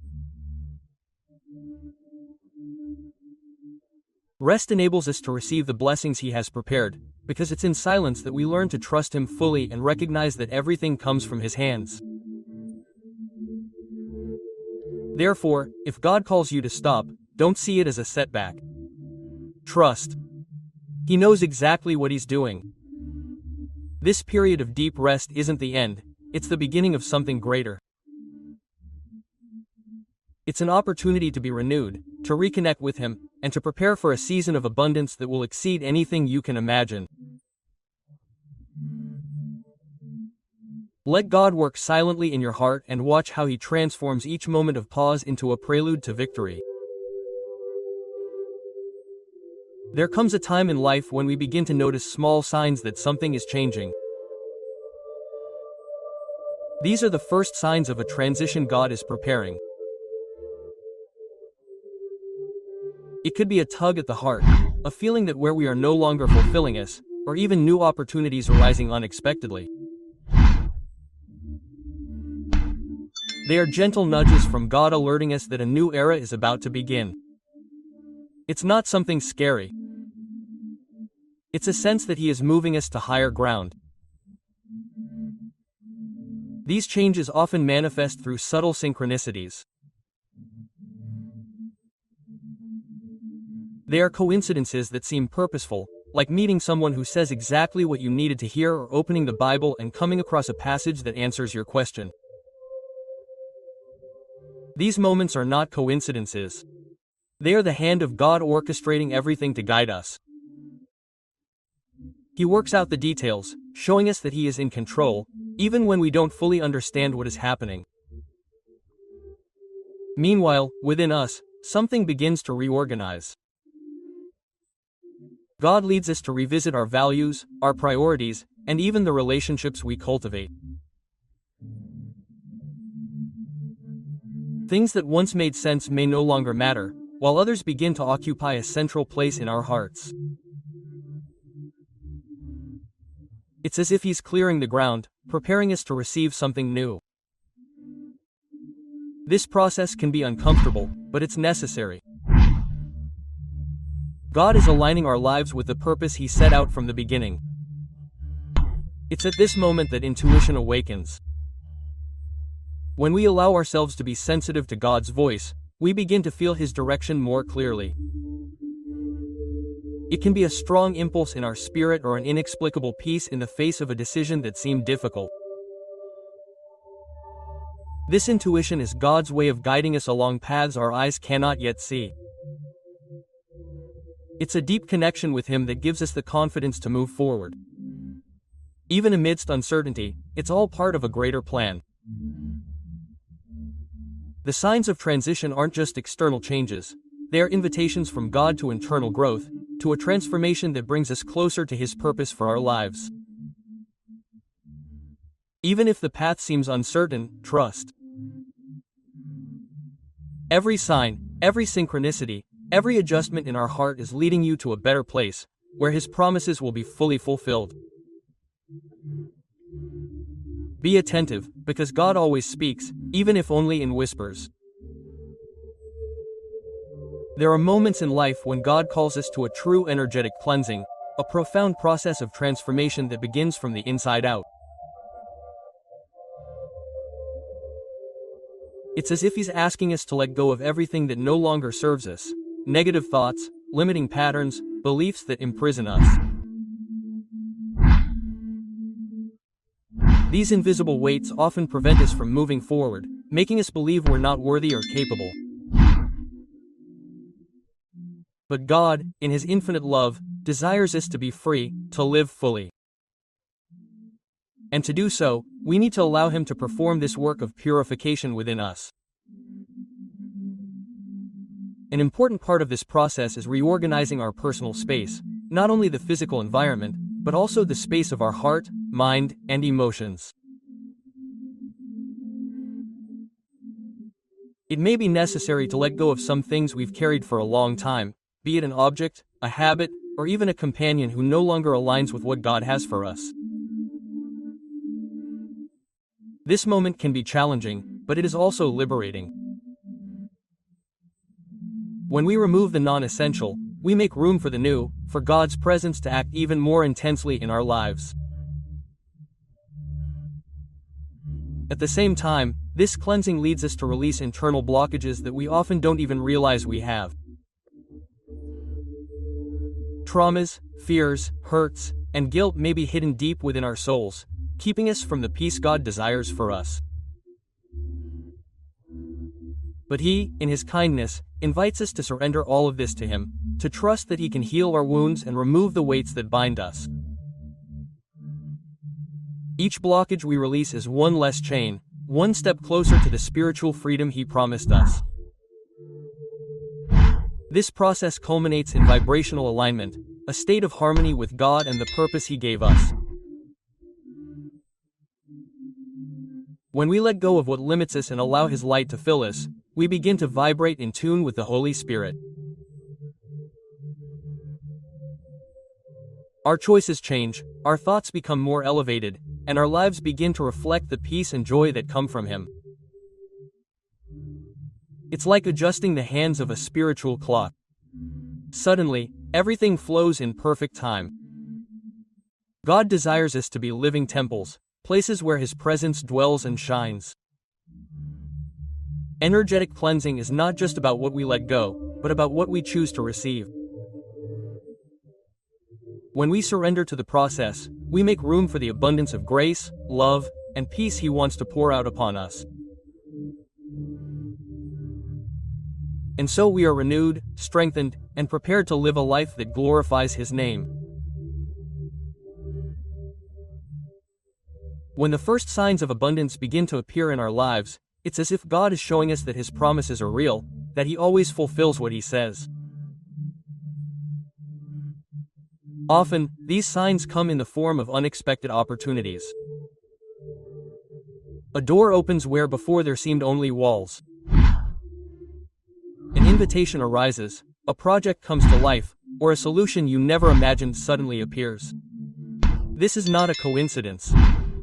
Rest enables us to receive the blessings He has prepared, because it's in silence that we learn to trust Him fully and recognize that everything comes from His hands. Therefore, if God calls you to stop, don't see it as a setback. Trust. He knows exactly what He's doing. This period of deep rest isn't the end, it's the beginning of something greater. It's an opportunity to be renewed, to reconnect with Him, and to prepare for a season of abundance that will exceed anything you can imagine. Let God work silently in your heart and watch how He transforms each moment of pause into a prelude to victory. There comes a time in life when we begin to notice small signs that something is changing. These are the first signs of a transition God is preparing. It could be a tug at the heart, a feeling that where we are no longer fulfilling us, or even new opportunities arising unexpectedly. They are gentle nudges from God alerting us that a new era is about to begin. It's not something scary. It's a sense that He is moving us to higher ground. These changes often manifest through subtle synchronicities. They are coincidences that seem purposeful, like meeting someone who says exactly what you needed to hear or opening the Bible and coming across a passage that answers your question. These moments are not coincidences. They are the hand of God orchestrating everything to guide us. He works out the details, showing us that He is in control, even when we don't fully understand what is happening. Meanwhile, within us, something begins to reorganize. God leads us to revisit our values, our priorities, and even the relationships we cultivate. Things that once made sense may no longer matter, while others begin to occupy a central place in our hearts. It's as if He's clearing the ground, preparing us to receive something new. This process can be uncomfortable, but it's necessary. God is aligning our lives with the purpose He set out from the beginning. It's at this moment that intuition awakens. When we allow ourselves to be sensitive to God's voice, we begin to feel His direction more clearly. It can be a strong impulse in our spirit or an inexplicable peace in the face of a decision that seemed difficult. This intuition is God's way of guiding us along paths our eyes cannot yet see. It's a deep connection with Him that gives us the confidence to move forward. Even amidst uncertainty, it's all part of a greater plan. The signs of transition aren't just external changes. They are invitations from God to internal growth, to a transformation that brings us closer to His purpose for our lives. Even if the path seems uncertain, trust. Every sign, every synchronicity, every adjustment in our heart is leading you to a better place, where His promises will be fully fulfilled. Be attentive, because God always speaks, even if only in whispers. There are moments in life when God calls us to a true energetic cleansing, a profound process of transformation that begins from the inside out. It's as if he's asking us to let go of everything that no longer serves us, negative thoughts, limiting patterns, beliefs that imprison us. These invisible weights often prevent us from moving forward, making us believe we're not worthy or capable. But God, in His infinite love, desires us to be free, to live fully. And to do so, we need to allow Him to perform this work of purification within us. An important part of this process is reorganizing our personal space, not only the physical environment, but also the space of our heart, mind, and emotions. It may be necessary to let go of some things we've carried for a long time, be it an object, a habit, or even a companion who no longer aligns with what God has for us. This moment can be challenging, but it is also liberating. When we remove the non-essential, we make room for the new, for God's presence to act even more intensely in our lives. At the same time, this cleansing leads us to release internal blockages that we often don't even realize we have. Traumas, fears, hurts, and guilt may be hidden deep within our souls, keeping us from the peace God desires for us. But He, in His kindness, invites us to surrender all of this to Him, to trust that He can heal our wounds and remove the weights that bind us. Each blockage we release is one less chain, one step closer to the spiritual freedom He promised us. This process culminates in vibrational alignment, a state of harmony with God and the purpose He gave us. When we let go of what limits us and allow His light to fill us, we begin to vibrate in tune with the Holy Spirit. Our choices change, our thoughts become more elevated, and our lives begin to reflect the peace and joy that come from Him. It's like adjusting the hands of a spiritual clock. Suddenly, everything flows in perfect time. God desires us to be living temples, places where His presence dwells and shines. Energetic cleansing is not just about what we let go, but about what we choose to receive. When we surrender to the process, we make room for the abundance of grace, love, and peace He wants to pour out upon us. And so we are renewed, strengthened, and prepared to live a life that glorifies His name. When the first signs of abundance begin to appear in our lives, it's as if God is showing us that His promises are real, that He always fulfills what He says. Often, these signs come in the form of unexpected opportunities. A door opens where before there seemed only walls. An invitation arises, a project comes to life, or a solution you never imagined suddenly appears. This is not a coincidence.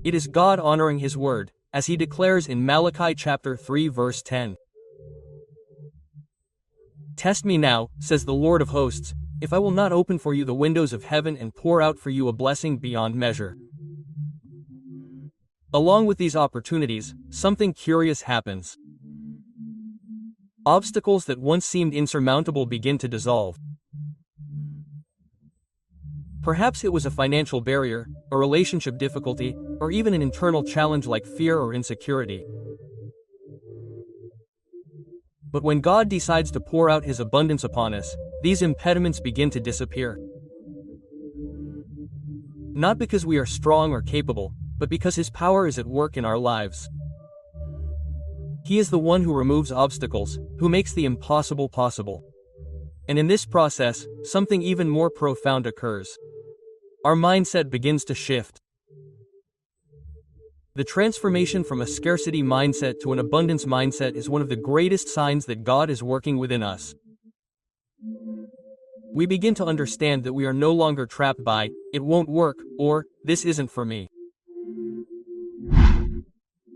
It is God honoring His word, as He declares in Malachi chapter 3 verse 10. "Test me now, says the Lord of hosts, if I will not open for you the windows of heaven and pour out for you a blessing beyond measure." Along with these opportunities, something curious happens. Obstacles that once seemed insurmountable begin to dissolve. Perhaps it was a financial barrier, a relationship difficulty, or even an internal challenge like fear or insecurity. But when God decides to pour out His abundance upon us, these impediments begin to disappear. Not because we are strong or capable, but because His power is at work in our lives. He is the one who removes obstacles, who makes the impossible possible. And in this process, something even more profound occurs. Our mindset begins to shift. The transformation from a scarcity mindset to an abundance mindset is one of the greatest signs that God is working within us. We begin to understand that we are no longer trapped by, "It won't work," or "This isn't for me."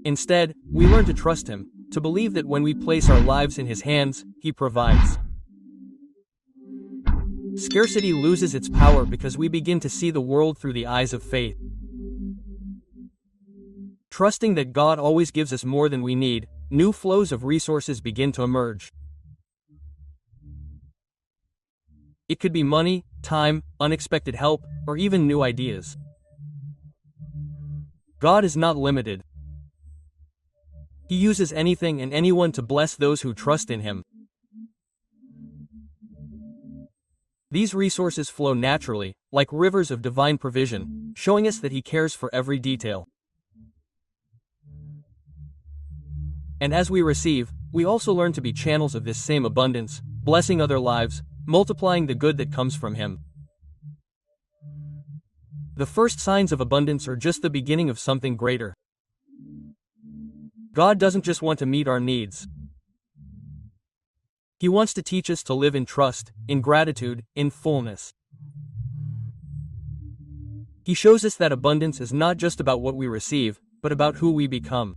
Instead, we learn to trust Him, to believe that when we place our lives in His hands, He provides. Scarcity loses its power because we begin to see the world through the eyes of faith. Trusting that God always gives us more than we need, new flows of resources begin to emerge. It could be money, time, unexpected help, or even new ideas. God is not limited. He uses anything and anyone to bless those who trust in Him. These resources flow naturally, like rivers of divine provision, showing us that He cares for every detail. And as we receive, we also learn to be channels of this same abundance, blessing other lives, multiplying the good that comes from Him. The first signs of abundance are just the beginning of something greater. God doesn't just want to meet our needs. He wants to teach us to live in trust, in gratitude, in fullness. He shows us that abundance is not just about what we receive, but about who we become.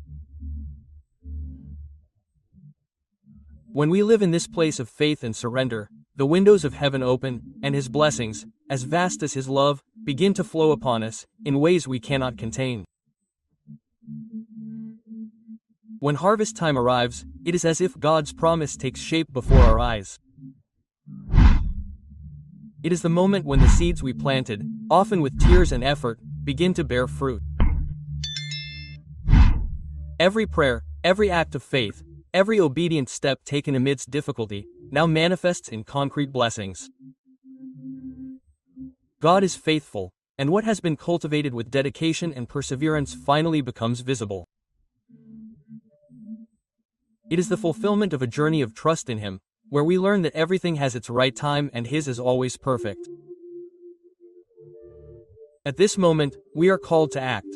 When we live in this place of faith and surrender, the windows of heaven open, and His blessings, as vast as His love, begin to flow upon us in ways we cannot contain. When harvest time arrives, it is as if God's promise takes shape before our eyes. It is the moment when the seeds we planted, often with tears and effort, begin to bear fruit. Every prayer, every act of faith, every obedient step taken amidst difficulty, now manifests in concrete blessings. God is faithful, and what has been cultivated with dedication and perseverance finally becomes visible. It is the fulfillment of a journey of trust in Him, where we learn that everything has its right time and His is always perfect. At this moment, we are called to act.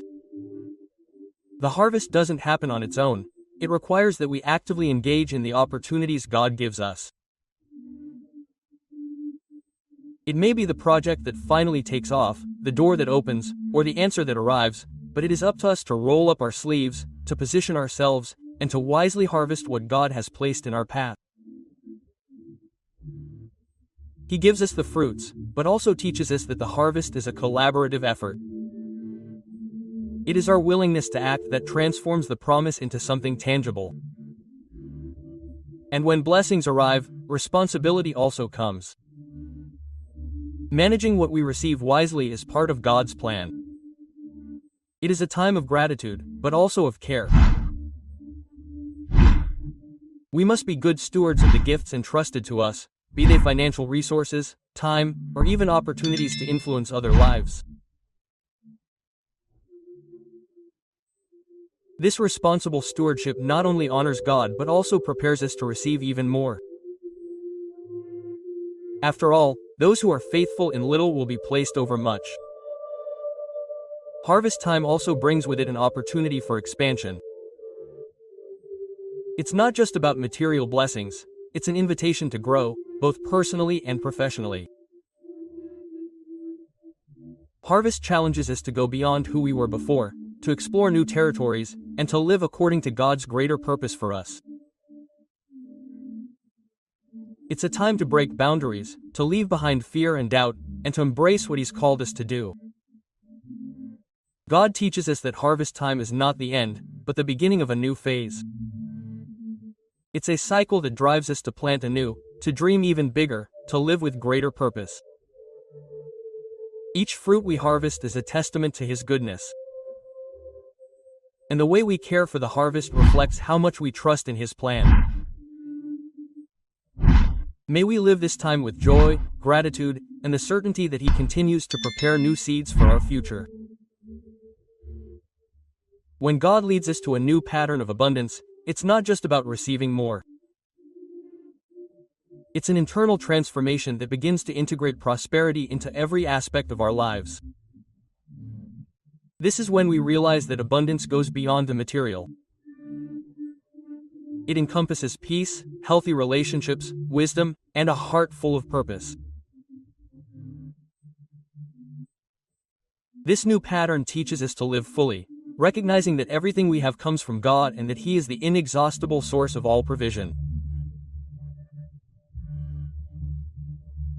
The harvest doesn't happen on its own. It requires that we actively engage in the opportunities God gives us. It may be the project that finally takes off, the door that opens, or the answer that arrives, but it is up to us to roll up our sleeves, to position ourselves, and to wisely harvest what God has placed in our path. He gives us the fruits, but also teaches us that the harvest is a collaborative effort. It is our willingness to act that transforms the promise into something tangible. And when blessings arrive, responsibility also comes. Managing what we receive wisely is part of God's plan. It is a time of gratitude, but also of care. We must be good stewards of the gifts entrusted to us, be they financial resources, time, or even opportunities to influence other lives. This responsible stewardship not only honors God but also prepares us to receive even more. After all, those who are faithful in little will be placed over much. Harvest time also brings with it an opportunity for expansion. It's not just about material blessings, it's an invitation to grow, both personally and professionally. Harvest challenges us to go beyond who we were before, to explore new territories, and to live according to God's greater purpose for us. It's a time to break boundaries, to leave behind fear and doubt, and to embrace what He's called us to do. God teaches us that harvest time is not the end, but the beginning of a new phase. It's a cycle that drives us to plant anew, to dream even bigger, to live with greater purpose. Each fruit we harvest is a testament to His goodness. And the way we care for the harvest reflects how much we trust in His plan. May we live this time with joy, gratitude, and the certainty that He continues to prepare new seeds for our future. When God leads us to a new pattern of abundance, it's not just about receiving more. It's an internal transformation that begins to integrate prosperity into every aspect of our lives. This is when we realize that abundance goes beyond the material. It encompasses peace, healthy relationships, wisdom, and a heart full of purpose. This new pattern teaches us to live fully, recognizing that everything we have comes from God and that He is the inexhaustible source of all provision.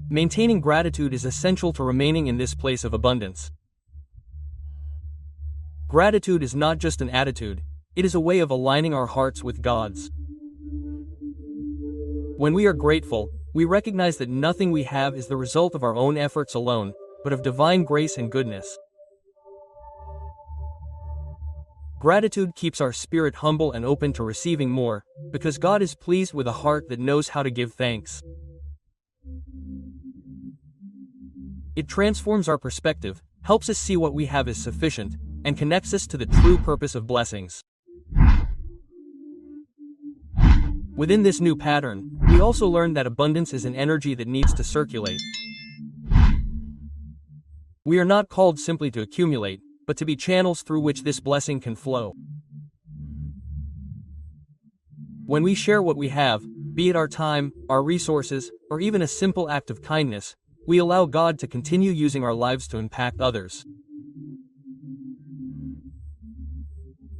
Maintaining gratitude is essential to remaining in this place of abundance. Gratitude is not just an attitude, it is a way of aligning our hearts with God's. When we are grateful, we recognize that nothing we have is the result of our own efforts alone, but of divine grace and goodness. Gratitude keeps our spirit humble and open to receiving more, because God is pleased with a heart that knows how to give thanks. It transforms our perspective, helps us see what we have is sufficient, and connects us to the true purpose of blessings. Within this new pattern, we also learn that abundance is an energy that needs to circulate. We are not called simply to accumulate, but to be channels through which this blessing can flow. When we share what we have, be it our time, our resources, or even a simple act of kindness, we allow God to continue using our lives to impact others.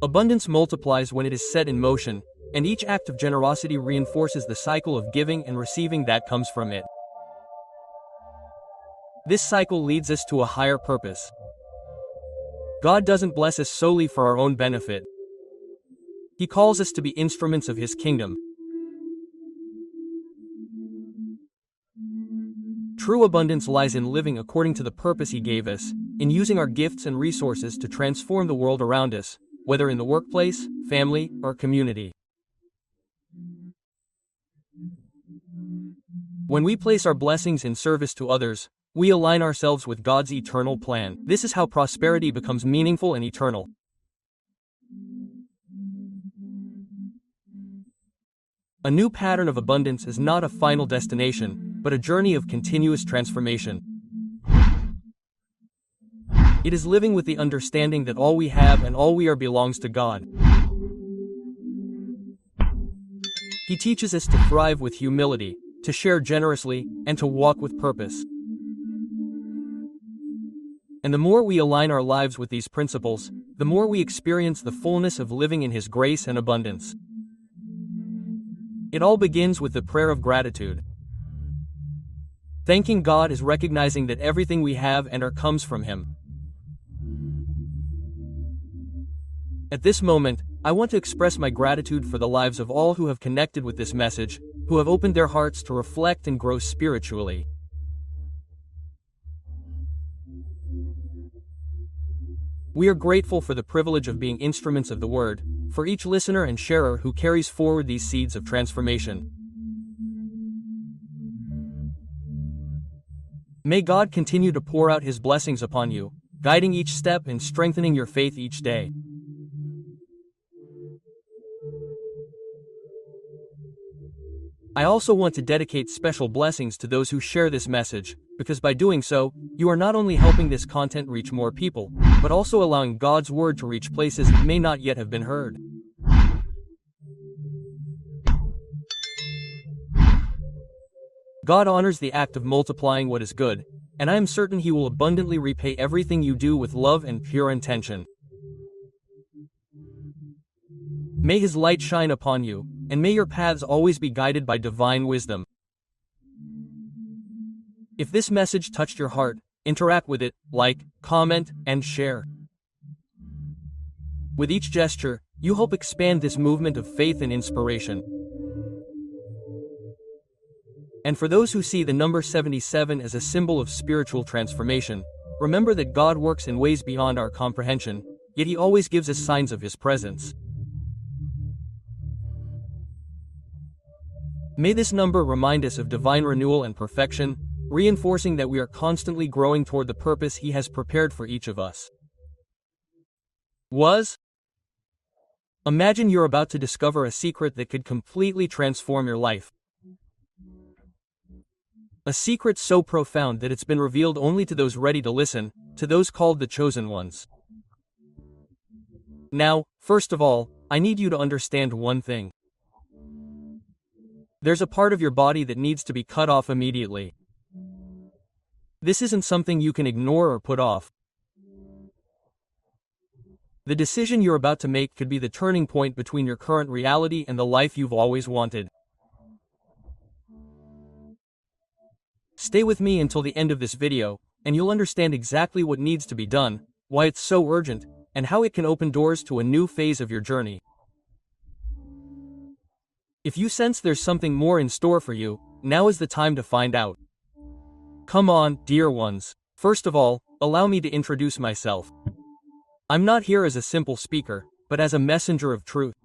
Abundance multiplies when it is set in motion, and each act of generosity reinforces the cycle of giving and receiving that comes from it. This cycle leads us to a higher purpose. God doesn't bless us solely for our own benefit. He calls us to be instruments of His kingdom. True abundance lies in living according to the purpose He gave us, in using our gifts and resources to transform the world around us, whether in the workplace, family, or community. When we place our blessings in service to others, we align ourselves with God's eternal plan. This is how prosperity becomes meaningful and eternal. A new pattern of abundance is not a final destination, but a journey of continuous transformation. It is living with the understanding that all we have and all we are belongs to God. He teaches us to thrive with humility, to share generously, and to walk with purpose. And the more we align our lives with these principles, the more we experience the fullness of living in His grace and abundance. It all begins with the prayer of gratitude. Thanking God is recognizing that everything we have and are comes from Him. At this moment, I want to express my gratitude for the lives of all who have connected with this message, who have opened their hearts to reflect and grow spiritually. We are grateful for the privilege of being instruments of the Word, for each listener and sharer who carries forward these seeds of transformation. May God continue to pour out His blessings upon you, guiding each step and strengthening your faith each day. I also want to dedicate special blessings to those who share this message, because by doing so, you are not only helping this content reach more people, but also allowing God's Word to reach places it may not yet have been heard. God honors the act of multiplying what is good, and I am certain He will abundantly repay everything you do with love and pure intention. May His light shine upon you, and may your paths always be guided by divine wisdom. If this message touched your heart, interact with it, like, comment, and share. With each gesture, you help expand this movement of faith and inspiration. And for those who see the number 77 as a symbol of spiritual transformation, remember that God works in ways beyond our comprehension, yet He always gives us signs of His presence. May this number remind us of divine renewal and perfection, reinforcing that we are constantly growing toward the purpose He has prepared for each of us. Imagine you're about to discover a secret that could completely transform your life. A secret so profound that it's been revealed only to those ready to listen, to those called the chosen ones. Now, first of all, I need you to understand one thing. There's a part of your body that needs to be cut off immediately. This isn't something you can ignore or put off. The decision you're about to make could be the turning point between your current reality and the life you've always wanted. Stay with me until the end of this video, and you'll understand exactly what needs to be done, why it's so urgent, and how it can open doors to a new phase of your journey. If you sense there's something more in store for you, now is the time to find out. Come on, dear ones. First of all, allow me to introduce myself. I'm not here as a simple speaker, but as a messenger of truth.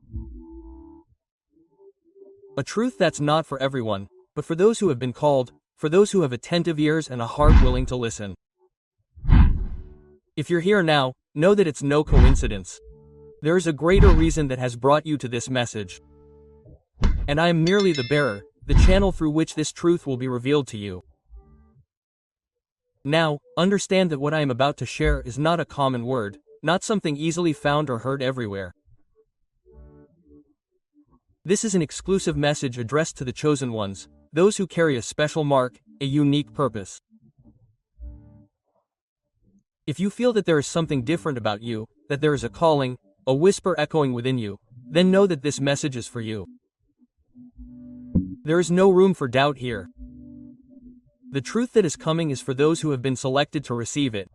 A truth that's not for everyone, but for those who have been called, for those who have attentive ears and a heart willing to listen. If you're here now, know that it's no coincidence. There is a greater reason that has brought you to this message. And I am merely the bearer, the channel through which this truth will be revealed to you. Now, understand that what I am about to share is not a common word, not something easily found or heard everywhere. This is an exclusive message addressed to the chosen ones, those who carry a special mark, a unique purpose. If you feel that there is something different about you, that there is a calling, a whisper echoing within you, then know that this message is for you. There is no room for doubt here. The truth that is coming is for those who have been selected to receive it.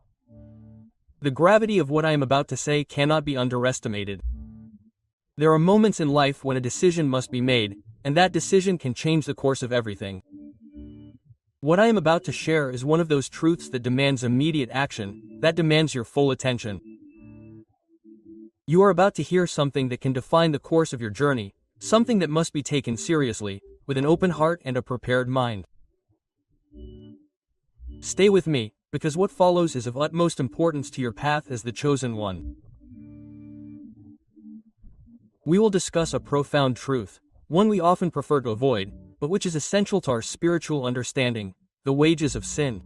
The gravity of what I am about to say cannot be underestimated. There are moments in life when a decision must be made, and that decision can change the course of everything. What I am about to share is one of those truths that demands immediate action, that demands your full attention. You are about to hear something that can define the course of your journey, something that must be taken seriously, with an open heart and a prepared mind. Stay with me, because what follows is of utmost importance to your path as the chosen one. We will discuss a profound truth, one we often prefer to avoid, but which is essential to our spiritual understanding, the wages of sin.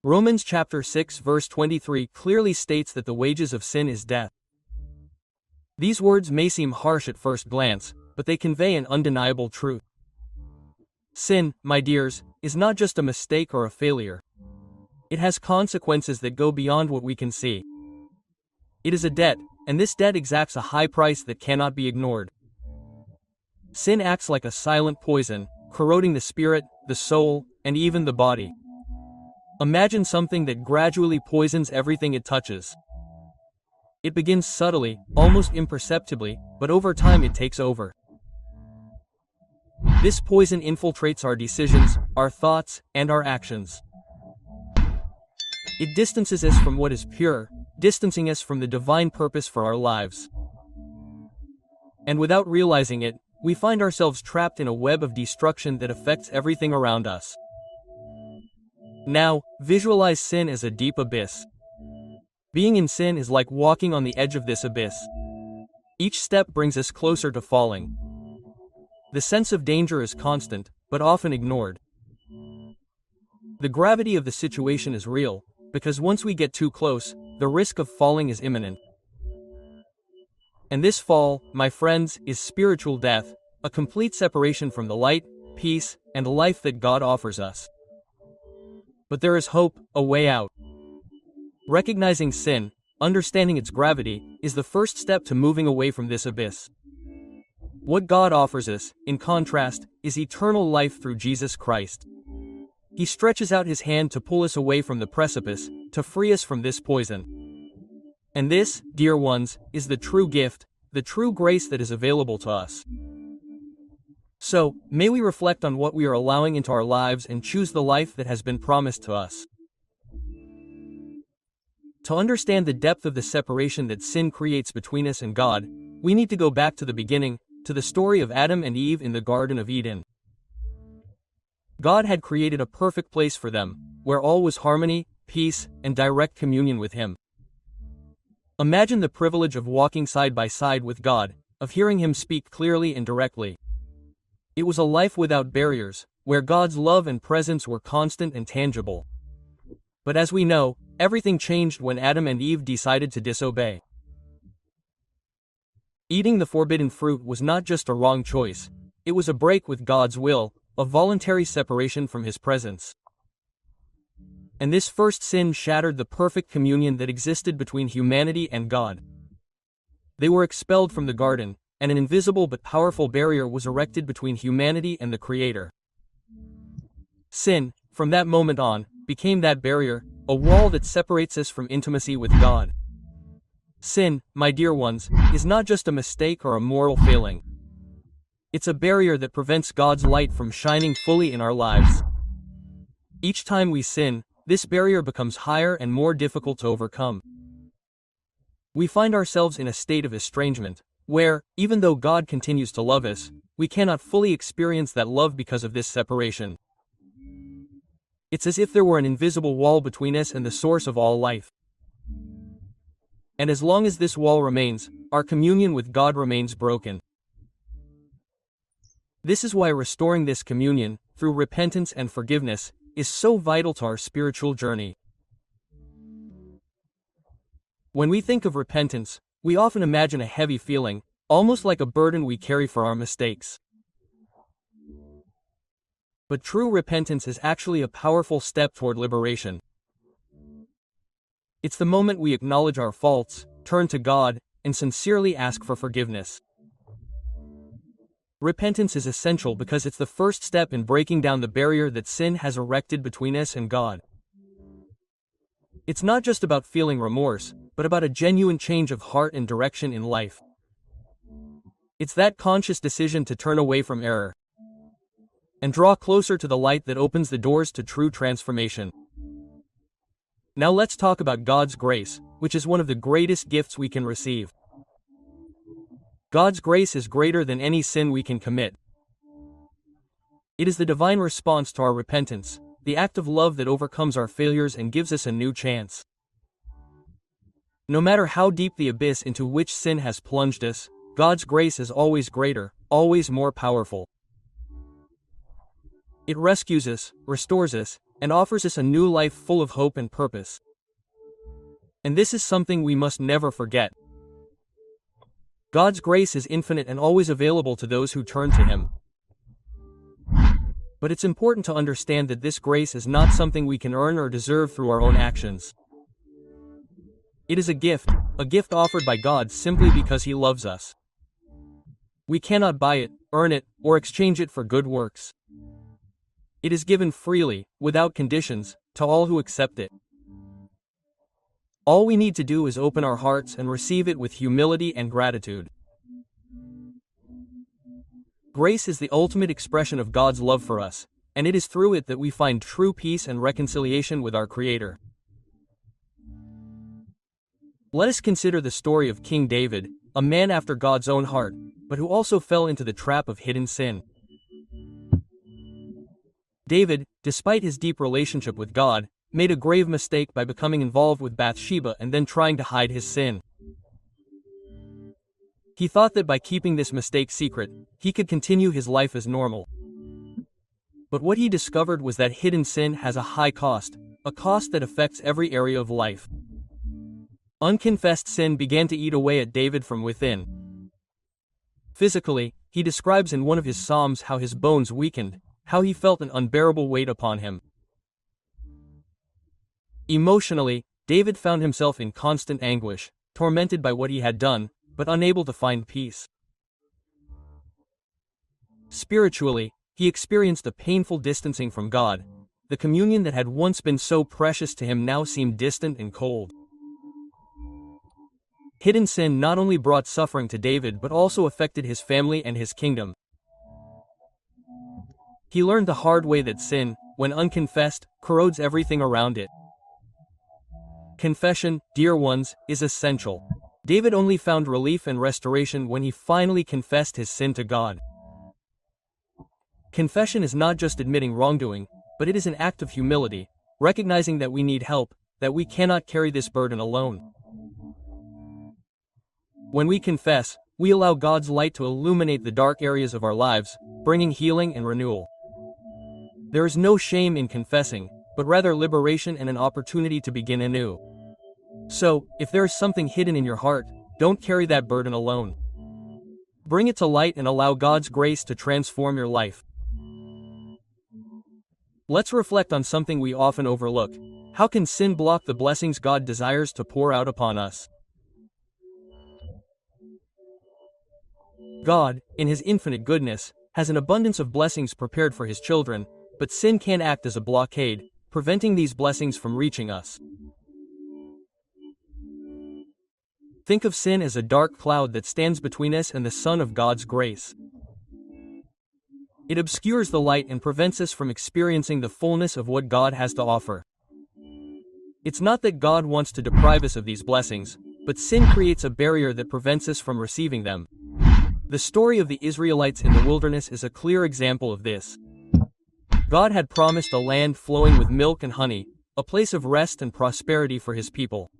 Romans chapter 6 verse 23 clearly states that the wages of sin is death. These words may seem harsh at first glance, but they convey an undeniable truth. Sin, my dears, is not just a mistake or a failure. It has consequences that go beyond what we can see. It is a debt, and this debt exacts a high price that cannot be ignored. Sin acts like a silent poison, corroding the spirit, the soul, and even the body. Imagine something that gradually poisons everything it touches. It begins subtly, almost imperceptibly, but over time it takes over. This poison infiltrates our decisions, our thoughts, and our actions. It distances us from what is pure, distancing us from the divine purpose for our lives. And without realizing it, we find ourselves trapped in a web of destruction that affects everything around us. Now, visualize sin as a deep abyss. Being in sin is like walking on the edge of this abyss. Each step brings us closer to falling. The sense of danger is constant, but often ignored. The gravity of the situation is real, because once we get too close, the risk of falling is imminent. And this fall, my friends, is spiritual death, a complete separation from the light, peace, and life that God offers us. But there is hope, a way out. Recognizing sin, understanding its gravity, is the first step to moving away from this abyss. What God offers us, in contrast, is eternal life through Jesus Christ. He stretches out his hand to pull us away from the precipice, to free us from this poison. And this, dear ones, is the true gift, the true grace that is available to us. So, may we reflect on what we are allowing into our lives and choose the life that has been promised to us. To understand the depth of the separation that sin creates between us and God, we need to go back to the beginning, to the story of Adam and Eve in the Garden of Eden. God had created a perfect place for them, where all was harmony, peace, and direct communion with Him. Imagine the privilege of walking side by side with God, of hearing Him speak clearly and directly. It was a life without barriers, where God's love and presence were constant and tangible. But as we know, everything changed when Adam and Eve decided to disobey. Eating the forbidden fruit was not just a wrong choice, it was a break with God's will, a voluntary separation from His presence. And this first sin shattered the perfect communion that existed between humanity and God. They were expelled from the garden, and an invisible but powerful barrier was erected between humanity and the Creator. Sin, from that moment on, became that barrier, a wall that separates us from intimacy with God. Sin, my dear ones, is not just a mistake or a moral failing. It's a barrier that prevents God's light from shining fully in our lives. Each time we sin, this barrier becomes higher and more difficult to overcome. We find ourselves in a state of estrangement, where, even though God continues to love us, we cannot fully experience that love because of this separation. It's as if there were an invisible wall between us and the source of all life. And as long as this wall remains, our communion with God remains broken. This is why restoring this communion, through repentance and forgiveness, is so vital to our spiritual journey. When we think of repentance, we often imagine a heavy feeling, almost like a burden we carry for our mistakes. But true repentance is actually a powerful step toward liberation. It's the moment we acknowledge our faults, turn to God, and sincerely ask for forgiveness. Repentance is essential because it's the first step in breaking down the barrier that sin has erected between us and God. It's not just about feeling remorse, but about a genuine change of heart and direction in life. It's that conscious decision to turn away from error and draw closer to the light that opens the doors to true transformation. Now let's talk about God's grace, which is one of the greatest gifts we can receive. God's grace is greater than any sin we can commit. It is the divine response to our repentance, the act of love that overcomes our failures and gives us a new chance. No matter how deep the abyss into which sin has plunged us, God's grace is always greater, always more powerful. It rescues us, restores us, and offers us a new life full of hope and purpose. And this is something we must never forget. God's grace is infinite and always available to those who turn to Him. But it's important to understand that this grace is not something we can earn or deserve through our own actions. It is a gift offered by God simply because He loves us. We cannot buy it, earn it, or exchange it for good works. It is given freely, without conditions, to all who accept it. All we need to do is open our hearts and receive it with humility and gratitude. Grace is the ultimate expression of God's love for us, and it is through it that we find true peace and reconciliation with our Creator. Let us consider the story of King David, a man after God's own heart, but who also fell into the trap of hidden sin. David, despite his deep relationship with God, made a grave mistake by becoming involved with Bathsheba and then trying to hide his sin. He thought that by keeping this mistake secret, he could continue his life as normal. But what he discovered was that hidden sin has a high cost, a cost that affects every area of life. Unconfessed sin began to eat away at David from within. Physically, he describes in one of his Psalms how his bones weakened, how he felt an unbearable weight upon him. Emotionally, David found himself in constant anguish, tormented by what he had done, but unable to find peace. Spiritually, he experienced a painful distancing from God. The communion that had once been so precious to him now seemed distant and cold. Hidden sin not only brought suffering to David but also affected his family and his kingdom. He learned the hard way that sin, when unconfessed, corrodes everything around it. Confession, dear ones, is essential. David only found relief and restoration when he finally confessed his sin to God. Confession is not just admitting wrongdoing, but it is an act of humility, recognizing that we need help, that we cannot carry this burden alone. When we confess, we allow God's light to illuminate the dark areas of our lives, bringing healing and renewal. There is no shame in confessing, but rather liberation and an opportunity to begin anew. So, if there is something hidden in your heart, don't carry that burden alone. Bring it to light and allow God's grace to transform your life. Let's reflect on something we often overlook. How can sin block the blessings God desires to pour out upon us? God, in His infinite goodness, has an abundance of blessings prepared for His children, but sin can act as a blockade, preventing these blessings from reaching us. Think of sin as a dark cloud that stands between us and the sun of God's grace. It obscures the light and prevents us from experiencing the fullness of what God has to offer. It's not that God wants to deprive us of these blessings, but sin creates a barrier that prevents us from receiving them. The story of the Israelites in the wilderness is a clear example of this. God had promised a land flowing with milk and honey, a place of rest and prosperity for his people.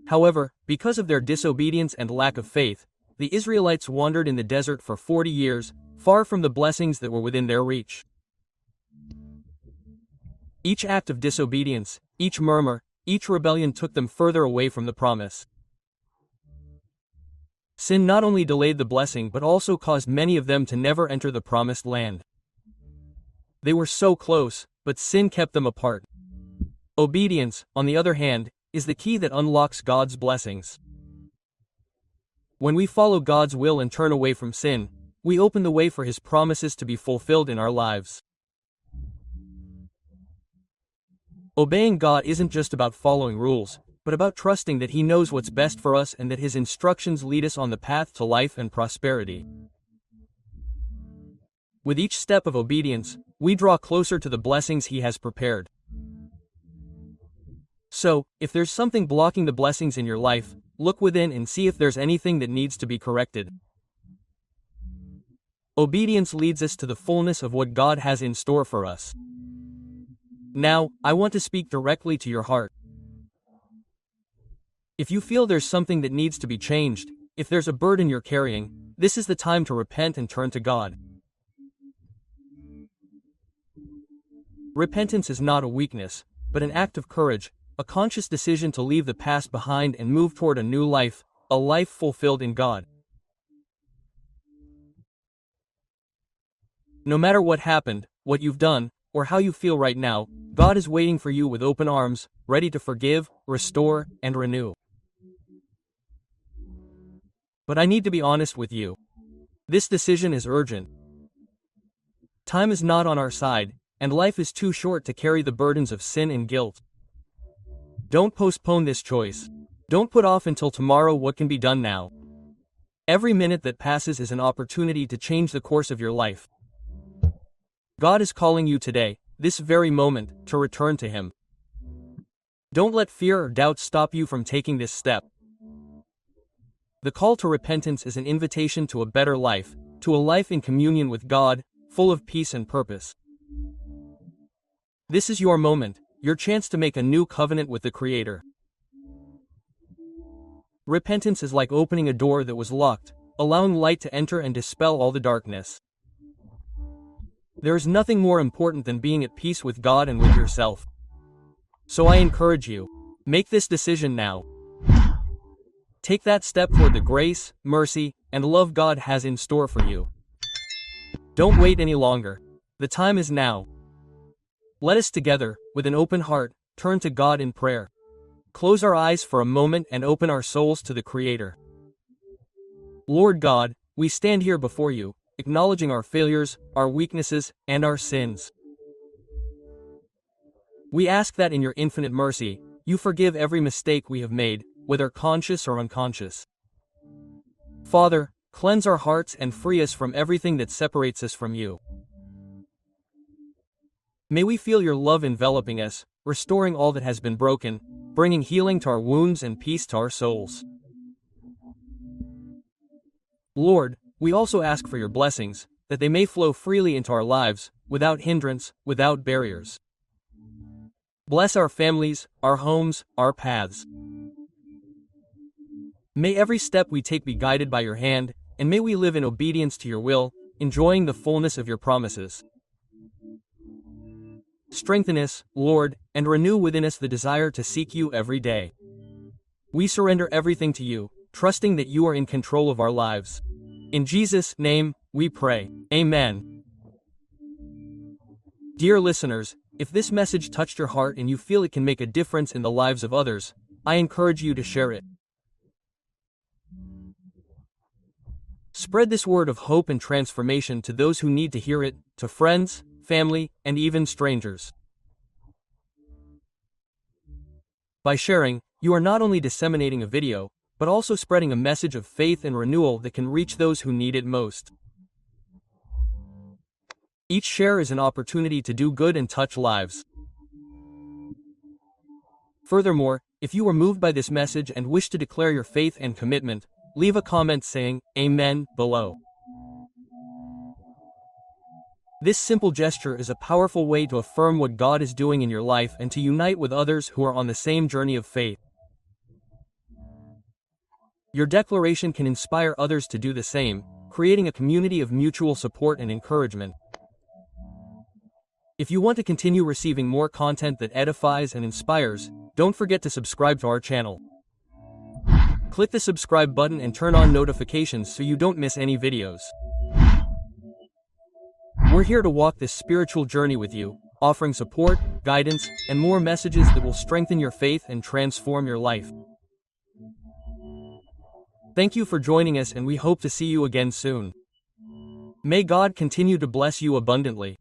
However, because of their disobedience and lack of faith, the Israelites wandered in the desert for 40 years, far from the blessings that were within their reach. Each act of disobedience, each murmur, each rebellion took them further away from the promise. Sin not only delayed the blessing but also caused many of them to never enter the promised land. They were so close, but sin kept them apart. Obedience, on the other hand, is the key that unlocks God's blessings. When we follow God's will and turn away from sin, we open the way for his promises to be fulfilled in our lives. Obeying God isn't just about following rules, but about trusting that he knows what's best for us and that his instructions lead us on the path to life and prosperity. With each step of obedience, we draw closer to the blessings he has prepared. So, if there's something blocking the blessings in your life, look within and see if there's anything that needs to be corrected. Obedience leads us to the fullness of what God has in store for us. Now, I want to speak directly to your heart. If you feel there's something that needs to be changed, if there's a burden you're carrying, this is the time to repent and turn to God. Repentance is not a weakness, but an act of courage, a conscious decision to leave the past behind and move toward a new life, a life fulfilled in God. No matter what happened, what you've done, or how you feel right now, God is waiting for you with open arms, ready to forgive, restore, and renew. But I need to be honest with you. This decision is urgent. Time is not on our side, and life is too short to carry the burdens of sin and guilt. Don't postpone this choice. Don't put off until tomorrow what can be done now. Every minute that passes is an opportunity to change the course of your life. God is calling you today, this very moment, to return to him. Don't let fear or doubt stop you from taking this step. The call to repentance is an invitation to a better life, to a life in communion with God, full of peace and purpose. This is your moment, your chance to make a new covenant with the Creator. Repentance is like opening a door that was locked, allowing light to enter and dispel all the darkness. There is nothing more important than being at peace with God and with yourself. So I encourage you, make this decision now. Take that step toward the grace, mercy, and love God has in store for you. Don't wait any longer. The time is now. Let us together, with an open heart, turn to God in prayer. Close our eyes for a moment and open our souls to the Creator. Lord God, we stand here before you, acknowledging our failures, our weaknesses, and our sins. We ask that in your infinite mercy, you forgive every mistake we have made, whether conscious or unconscious. Father, cleanse our hearts and free us from everything that separates us from you. May we feel your love enveloping us, restoring all that has been broken, bringing healing to our wounds and peace to our souls. Lord, we also ask for your blessings, that they may flow freely into our lives, without hindrance, without barriers. Bless our families, our homes, our paths. May every step we take be guided by your hand, and may we live in obedience to your will, enjoying the fullness of your promises. Strengthen us, Lord, and renew within us the desire to seek you every day. We surrender everything to you, trusting that you are in control of our lives. In Jesus' name, we pray. Amen. Dear listeners, if this message touched your heart and you feel it can make a difference in the lives of others, I encourage you to share it. Spread this word of hope and transformation to those who need to hear it, to friends, family, and even strangers. By sharing, you are not only disseminating a video, but also spreading a message of faith and renewal that can reach those who need it most. Each share is an opportunity to do good and touch lives. Furthermore, if you are moved by this message and wish to declare your faith and commitment, leave a comment saying, "Amen," below. This simple gesture is a powerful way to affirm what God is doing in your life and to unite with others who are on the same journey of faith. Your declaration can inspire others to do the same, creating a community of mutual support and encouragement. If you want to continue receiving more content that edifies and inspires, don't forget to subscribe to our channel. Click the subscribe button and turn on notifications so you don't miss any videos. We're here to walk this spiritual journey with you, offering support, guidance, and more messages that will strengthen your faith and transform your life. Thank you for joining us, and we hope to see you again soon. May God continue to bless you abundantly.